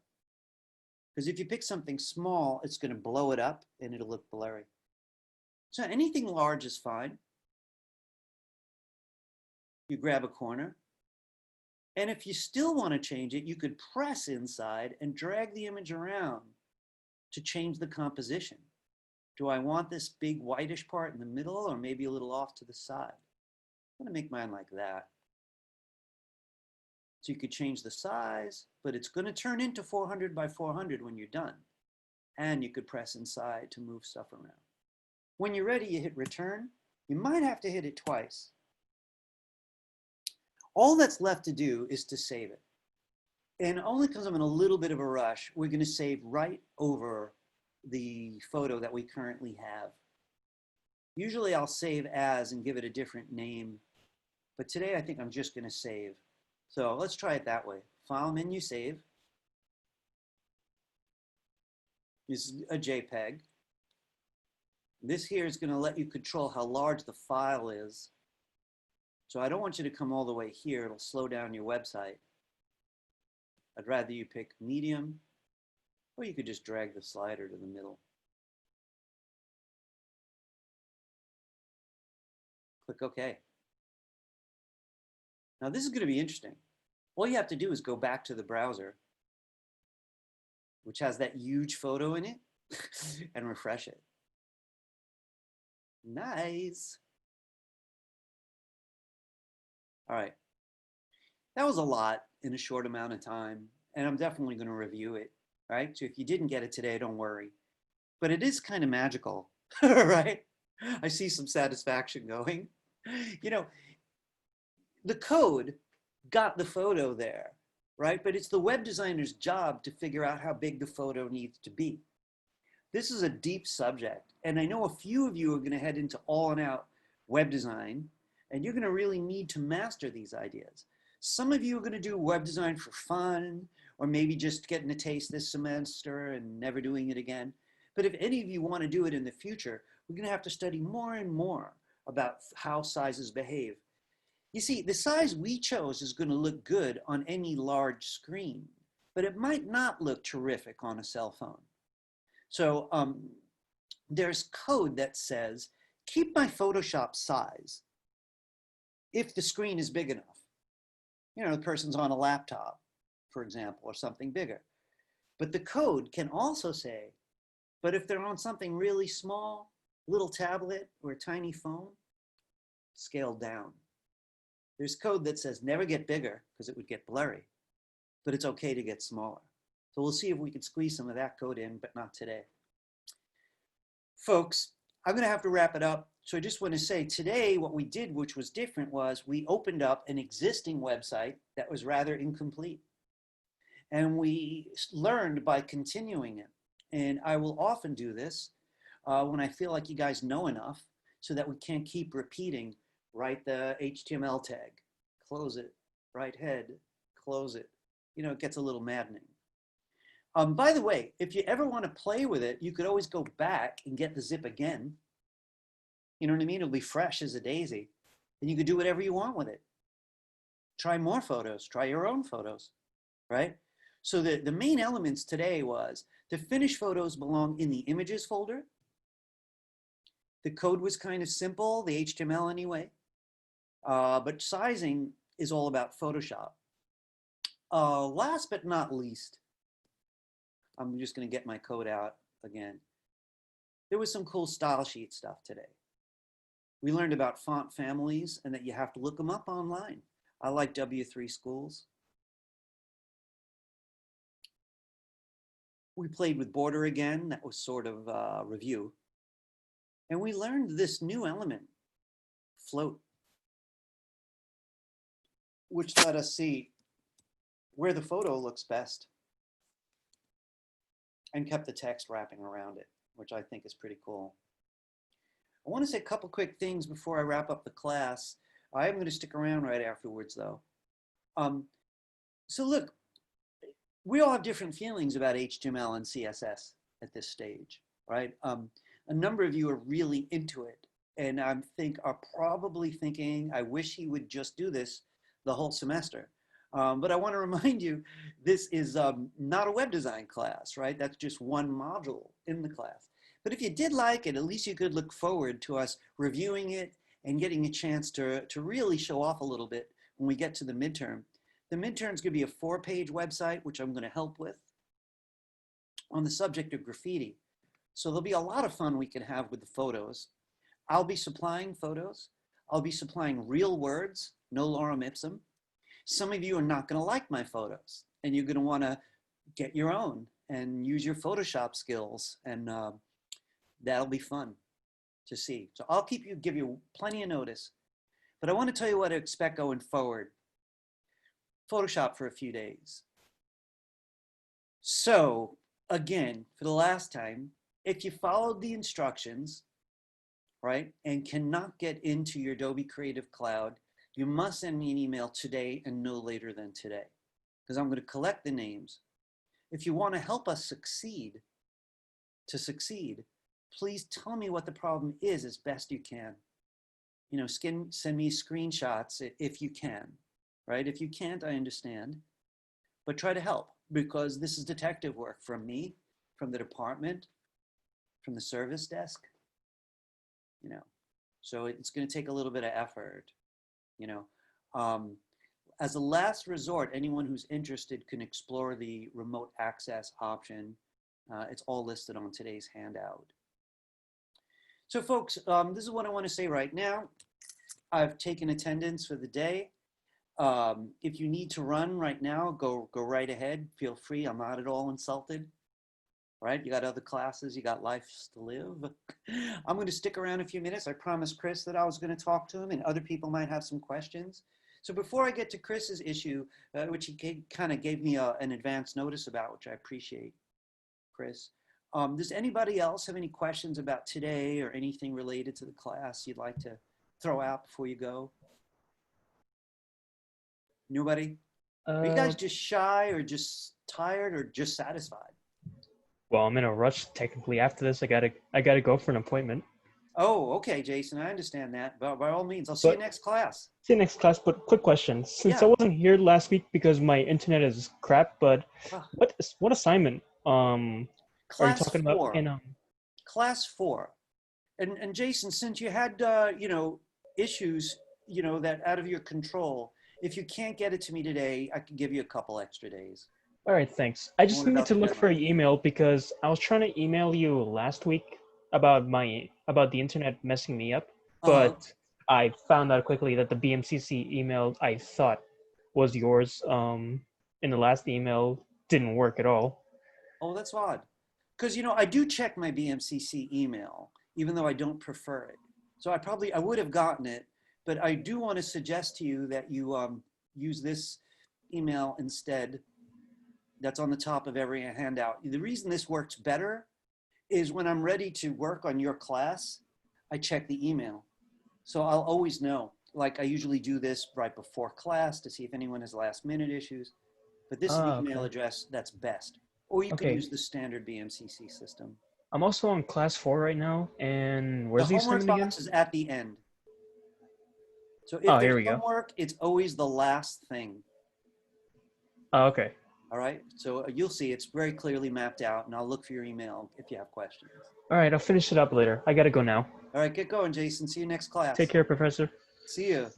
Because if you pick something small, it's going to blow it up and it'll look blurry. So anything large is fine. You grab a corner. And if you still want to change it, you could press inside and drag the image around to change the composition. Do I want this big whitish part in the middle or maybe a little off to the side? I'm going to make mine like that. So you could change the size, but it's going to turn into 400 by 400 when you're done. And you could press inside to move stuff around. When you're ready, you hit return. You might have to hit it twice. All that's left to do is to save it. And only because I'm in a little bit of a rush, we're going to save right over the photo that we currently have. Usually I'll save as and give it a different name, but today I think I'm just going to save. So let's try it that way. File, menu, save. This is a JPEG. This here is going to let you control how large the file is. So I don't want you to come all the way here. It'll slow down your website. I'd rather you pick medium, or you could just drag the slider to the middle. Click OK. Now this is going to be interesting. All you have to do is go back to the browser, which has that huge photo in it, and refresh it. Nice. All right. That was a lot in a short amount of time, and I'm definitely going to review it, right? So if you didn't get it today, don't worry. But it is kind of magical, right? I see some satisfaction going. You know, the code got the photo there, right? But it's the web designer's job to figure out how big the photo needs to be. This is a deep subject, and I know a few of you are going to head into all and out web design, and you're going to really need to master these ideas. Some of you are going to do web design for fun, or maybe just getting a taste this semester and never doing it again. But if any of you want to do it in the future, we're going to have to study more and more about how sizes behave. You see, the size we chose is going to look good on any large screen, but it might not look terrific on a cell phone. So there's code that says, keep my Photoshop size if the screen is big enough. You know, the person's on a laptop, for example, or something bigger. But the code can also say, but if they're on something really small, little tablet or a tiny phone, scale down. There's code that says never get bigger because it would get blurry, but it's okay to get smaller. So we'll see if we can squeeze some of that code in, but not today. Folks, I'm going to have to wrap it up. So I just want to say today what we did, which was different, was we opened up an existing website that was rather incomplete. And we learned by continuing it. And I will often do this when I feel like you guys know enough so that we can't keep repeating. Write the HTML tag, close it, right head, close it. You know, it gets a little maddening. By the way, if you ever want to play with it, you could always go back and get the zip again. You know what I mean? It'll be fresh as a daisy. And you could do whatever you want with it. Try more photos, try your own photos, right? So the main elements today was the finished photos belong in the images folder. The code was kind of simple, the HTML anyway, but sizing is all about Photoshop. Last but not least, I'm just going to get my code out again. There was some cool style sheet stuff today. We learned about font families and that you have to look them up online. I like W3 Schools. We played with border again. That was sort of review. And we learned this new element, float, which let us see where the photo looks best and kept the text wrapping around it, which I think is pretty cool. I want to say a couple quick things before I wrap up the class. I am going to stick around right afterwards though. So look, we all have different feelings about HTML and CSS at this stage, right? A number of you are really into it, and I think are probably thinking, I wish he would just do this the whole semester. But I want to remind you, this is not a web design class, right? That's just one module in the class. But if you did like it, at least you could look forward to us reviewing it and getting a chance to really show off a little bit when we get to the midterm. The midterm's gonna be a 4-page website, which I'm gonna help with, on the subject of graffiti. So there'll be a lot of fun we can have with the photos. I'll be supplying photos. I'll be supplying real words, no lorem ipsum. Some of you are not gonna like my photos, and you're gonna wanna get your own and use your Photoshop skills, and that'll be fun to see. So I'll give you plenty of notice, but I wanna tell you what to expect going forward. Photoshop for a few days. So again, for the last time, if you followed the instructions, right, and cannot get into your Adobe Creative Cloud, you must send me an email today and no later than today, because I'm going to collect the names. If you want to help us succeed, please tell me what the problem is as best you can. You know, send me screenshots if you can, right? If you can't, I understand, but try to help, because this is detective work from me, from the department, from the service desk, you know, so it's going to take a little bit of effort, you know. As a last resort, anyone who's interested can explore the remote access option. It's all listed on today's handout. So folks, this is what I want to say right now. I've taken attendance for the day. If you need to run right now, go right ahead. Feel free. I'm not at all insulted. Right? You got other classes, you got lives to live. I'm going to stick around a few minutes. I promised Chris that I was going to talk to him, and other people might have some questions. So before I get to Chris's issue, which he kind of gave me an advance notice about, which I appreciate, Chris. Does anybody else have any questions about today or anything related to the class you'd like to throw out before you go? Nobody? Are you guys just shy or just tired or just satisfied?
Well, I'm in a rush technically after this. I gotta go for an appointment.
Oh, okay, Jason, I understand that. But by all means, I'll see you next class.
See you next class, but quick question. Since I wasn't here last week because my internet is crap, but what assignment are you talking about in
Class 4. And Jason, since you had you know, issues, you know, that out of your control, if you can't get it to me today, I can give you a couple extra days.
All right, thanks. I just needed to look for your email because I was trying to email you last week about the internet messing me up, but I found out quickly that the BMCC email I thought was yours in the last email didn't work at all.
Oh, that's odd. Because, you know, I do check my BMCC email, even though I don't prefer it. So I would have gotten it, but I do want to suggest to you that you use this email instead. That's on the top of every handout. The reason this works better is when I'm ready to work on your class, I check the email. So I'll always know. Like I usually do this right before class to see if anyone has last minute issues. But this is the email address that's best. Or you can use the standard BMCC system.
I'm also on class 4 right now, and where's the
homework
assignment again?
box is at the end. So if
here we
there's
go.
homework, it's always the last thing.
Oh, okay.
All right, so you'll see it's very clearly mapped out, and I'll look for your email if you have questions.
All right, I'll finish it up later. I gotta go now.
All right, get going, Jason. See you next class.
Take care, Professor.
See you.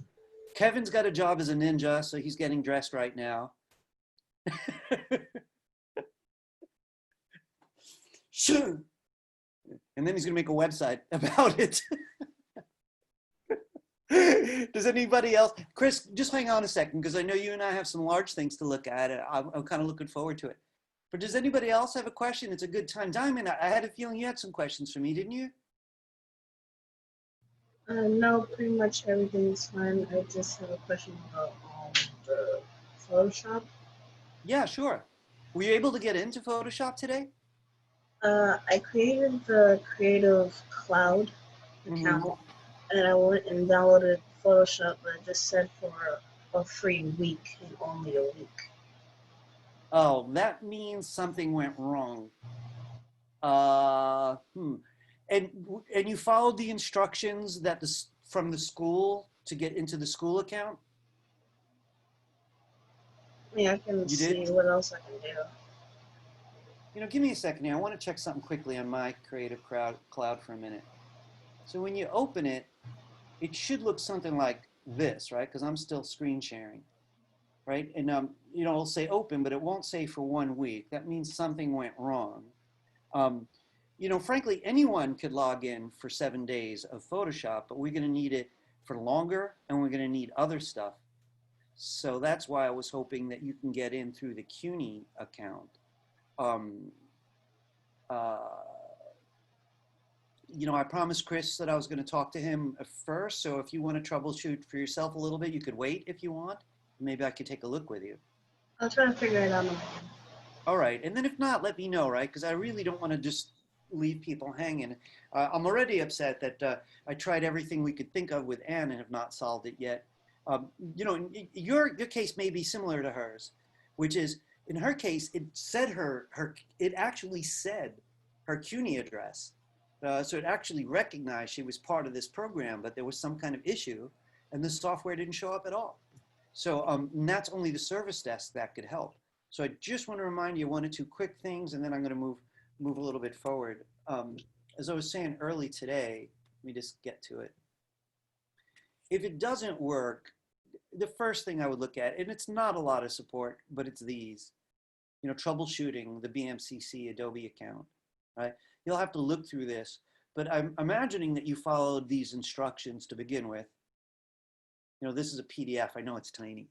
Kevin's got a job as a ninja, so he's getting dressed right now. Sure. And then he's going to make a website about it. Does anybody else? Chris, just hang on a second, because I know you and I have some large things to look at. I'm kind of looking forward to it. But does anybody else have a question? It's a good time. Diamond, I had a feeling you had some questions for me, didn't you?
No, pretty much everything's fine. I just have a question about the Photoshop.
Yeah, sure. Were you able to get into Photoshop today?
I created the Creative Cloud account, and I went and downloaded Photoshop, but it just said for a free week and only a week.
Oh, that means something went wrong. And you followed the instructions that from the school to get into the school account?
Yeah, I can see what else I can do.
You know, give me a second here. I want to check something quickly on my Creative Cloud for a minute. So when you open it, it should look something like this, right? Because I'm still screen sharing, right? And you know, it'll say open, but it won't say for 1 week. That means something went wrong. You know, frankly, anyone could log in for 7 days of Photoshop, but we're going to need it for longer, and we're going to need other stuff. So that's why I was hoping that you can get in through the CUNY account. You know, I promised Chris that I was going to talk to him first. So if you want to troubleshoot for yourself a little bit, you could wait if you want. Maybe I could take a look with you.
I'll try to figure it out.
All right. And then if not, let me know, right? Because I really don't want to just leave people hanging. I'm already upset that I tried everything we could think of with Anne and have not solved it yet. You know, your case may be similar to hers, which is, in her case, it said it actually said her CUNY address. So it actually recognized she was part of this program, but there was some kind of issue and the software didn't show up at all. So and that's only the service desk that could help. So I just want to remind you 1 or 2 quick things, and then I'm going to move a little bit forward. As I was saying early today, let me just get to it. If it doesn't work, the first thing I would look at, and it's not a lot of support, but it's these, you know, troubleshooting the BMCC Adobe account, right? You'll have to look through this, but I'm imagining that you followed these instructions to begin with. You know, this is a PDF, I know it's tiny,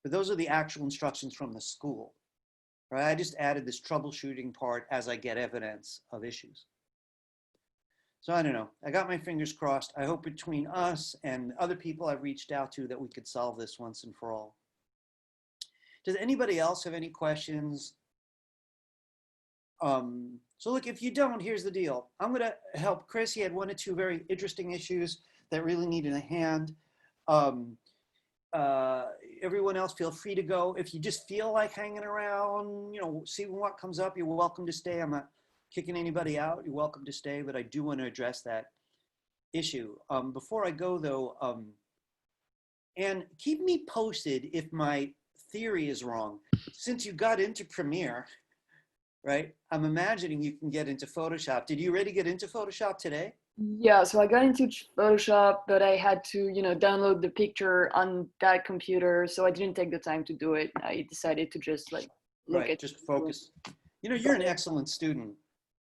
but those are the actual instructions from the school, right? I just added this troubleshooting part as I get evidence of issues. So I don't know, I got my fingers crossed. I hope between us and other people I've reached out to that we could solve this once and for all. Does anybody else have any questions? So look, if you don't, here's the deal. I'm gonna help Chris. He had 1 or 2 very interesting issues that really needed a hand. Everyone else, feel free to go. If you just feel like hanging around, you know, see what comes up, you're welcome to stay. I'm not kicking anybody out. You're welcome to stay, but I do want to address that issue. Before I go though, and keep me posted if my theory is wrong. Since you got into Premiere, right? I'm imagining you can get into Photoshop. Did you already get into Photoshop today?
Yeah, so I got into Photoshop, but I had to, you know, download the picture on that computer, so I didn't take the time to do it. I decided to just like look at
just focus. You know, you're an excellent student.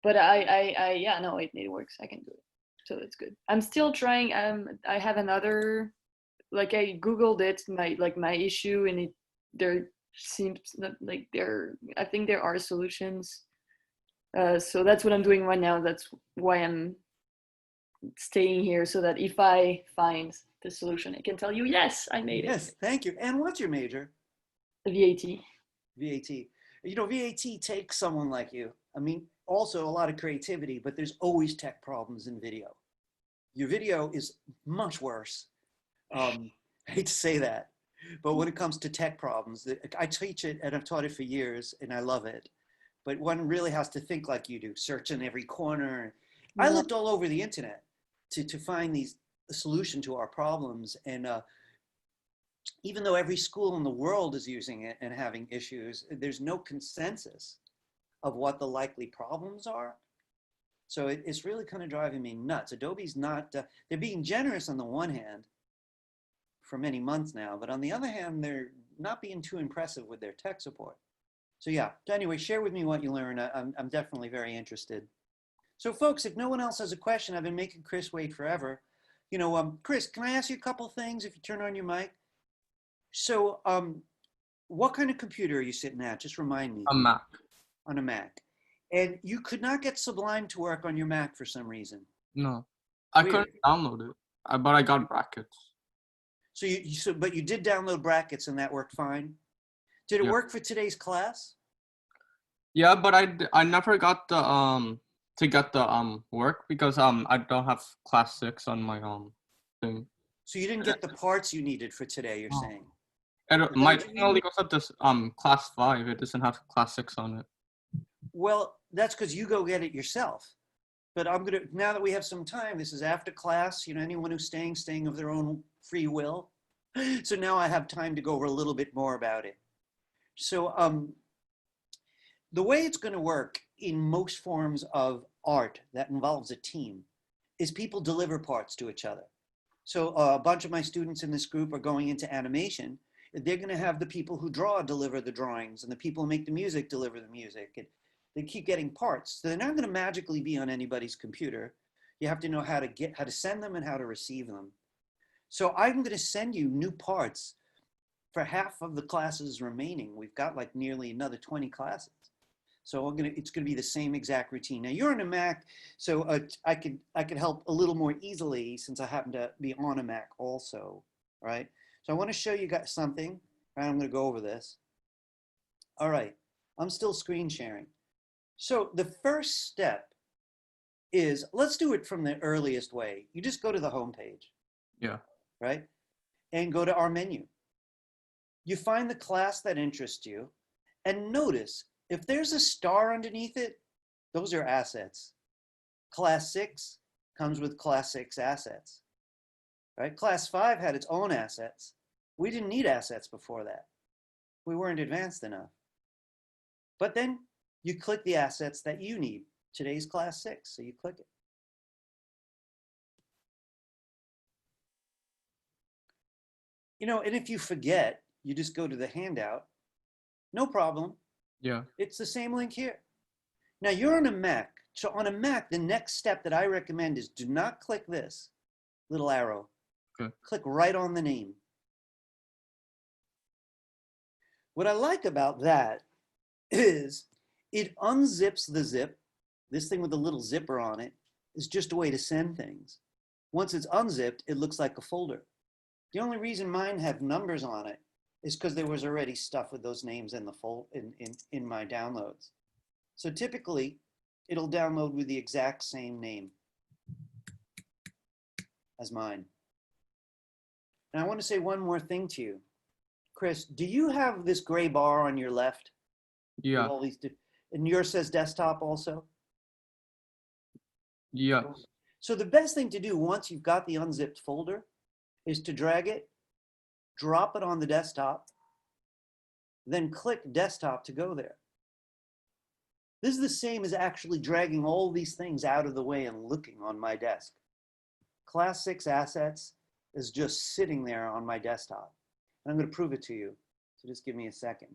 But yeah, no, it works. I can do it, so that's good. I'm still trying. I have another, like I googled it, my issue, and there seems like I think there are solutions. So that's what I'm doing right now. That's why I'm staying here, so that if I find the solution, I can tell you, yes, I made it.
Yes, thank you. And what's your major?
VAT.
VAT. You know, VAT takes someone like you. I mean, also a lot of creativity, but there's always tech problems in video. Your video is much worse. I hate to say that, but when it comes to tech problems, I teach it and I've taught it for years and I love it. But one really has to think like you do, search in every corner. I looked all over the internet to find a solution to our problems. And even though every school in the world is using it and having issues, there's no consensus of what the likely problems are. So it's really kind of driving me nuts. Adobe's not, they're being generous on the one hand for many months now, but on the other hand, they're not being too impressive with their tech support. So yeah, anyway, share with me what you learn. I'm definitely very interested. So folks, if no one else has a question, I've been making Chris wait forever. You know, Chris, can I ask you a couple things if you turn on your mic? So what kind of computer are you sitting at? Just remind me.
A Mac.
On a Mac. And you could not get Sublime to work on your Mac for some reason.
No, I
Weird.
couldn't download it, but I got brackets.
So but you did download brackets and that worked fine. Did it
Yeah.
work for today's class?
Yeah, but I never got the to get the work because I don't have class 6 on my thing.
So you didn't get the parts you needed for today, you're
No.
saying?
And
Is that
my
what you
thing
mean?
only goes up to class 5. It doesn't have class 6 on it.
Well, that's because you go get it yourself. But I'm gonna, now that we have some time, this is after class, you know, anyone who's staying of their own free will. So now I have time to go over a little bit more about it. So the way it's gonna work in most forms of art that involves a team is people deliver parts to each other. So a bunch of my students in this group are going into animation. They're gonna have the people who draw deliver the drawings and the people who make the music deliver the music. And they keep getting parts. So they're not gonna magically be on anybody's computer. You have to know how to send them and how to receive them. So I'm gonna send you new parts for half of the classes remaining. We've got like nearly another 20 classes. So it's gonna be the same exact routine. Now you're on a Mac, so I could help a little more easily since I happen to be on a Mac also, right? So I wanna show you guys something, right? I'm gonna go over this. All right, I'm still screen sharing. So the first step is, let's do it from the earliest way. You just go to the home page.
Yeah.
Right? And go to our menu. You find the class that interests you and notice if there's a star underneath it, those are assets. Class 6 comes with Class 6 assets, right? Class 5 had its own assets. We didn't need assets before that. We weren't advanced enough. But then you click the assets that you need. Today's Class 6, so you click it. You know, and if you forget, you just go to the handout. No problem.
Yeah.
It's the same link here. Now you're on a Mac. So on a Mac, the next step that I recommend is do not click this little arrow.
Okay.
Click right on the name. What I like about that is it unzips the zip. This thing with the little zipper on it is just a way to send things. Once it's unzipped, it looks like a folder. The only reason mine have numbers on it is because there was already stuff with those names in the in my downloads. So typically, it'll download with the exact same name as mine. And I want to say one more thing to you. Chris, do you have this gray bar on your left?
Yeah.
With all these, and yours says desktop also?
Yeah.
So the best thing to do once you've got the unzipped folder is to drag it, drop it on the desktop, then click desktop to go there. This is the same as actually dragging all these things out of the way and looking on my desk. Class 6 assets is just sitting there on my desktop. And I'm going to prove it to you. So just give me a second.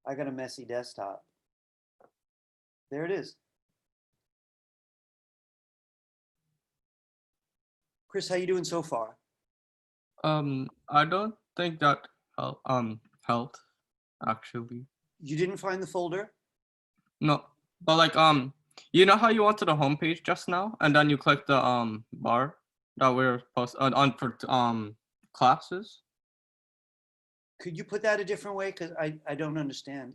I got a messy desktop. There it is. Chris, how you doing so far?
I don't think that helped actually.
You didn't find the folder?
No, but like you know how you went to the homepage just now, and then you click the bar that we're supposed on for classes.
Could you put that a different way? Because I don't understand.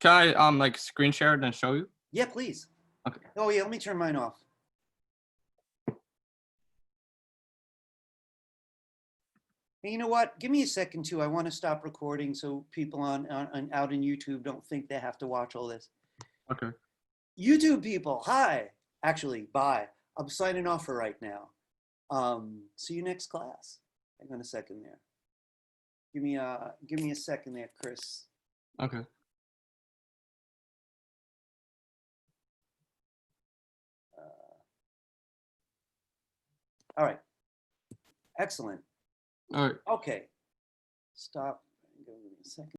Can I like screen share it and show you?
Yeah, please.
Okay.
Oh yeah, let me turn mine off. Hey, you know what? Give me a second too. I want to stop recording so people on out in YouTube don't think they have to watch all this.
Okay.
YouTube people, hi. Actually, bye. I'm signing off for right now. See you next class. Hang on a second there. Give me a second there, Chris.
Okay.
All right. Excellent.
All right.
Okay. Stop. Give me a second.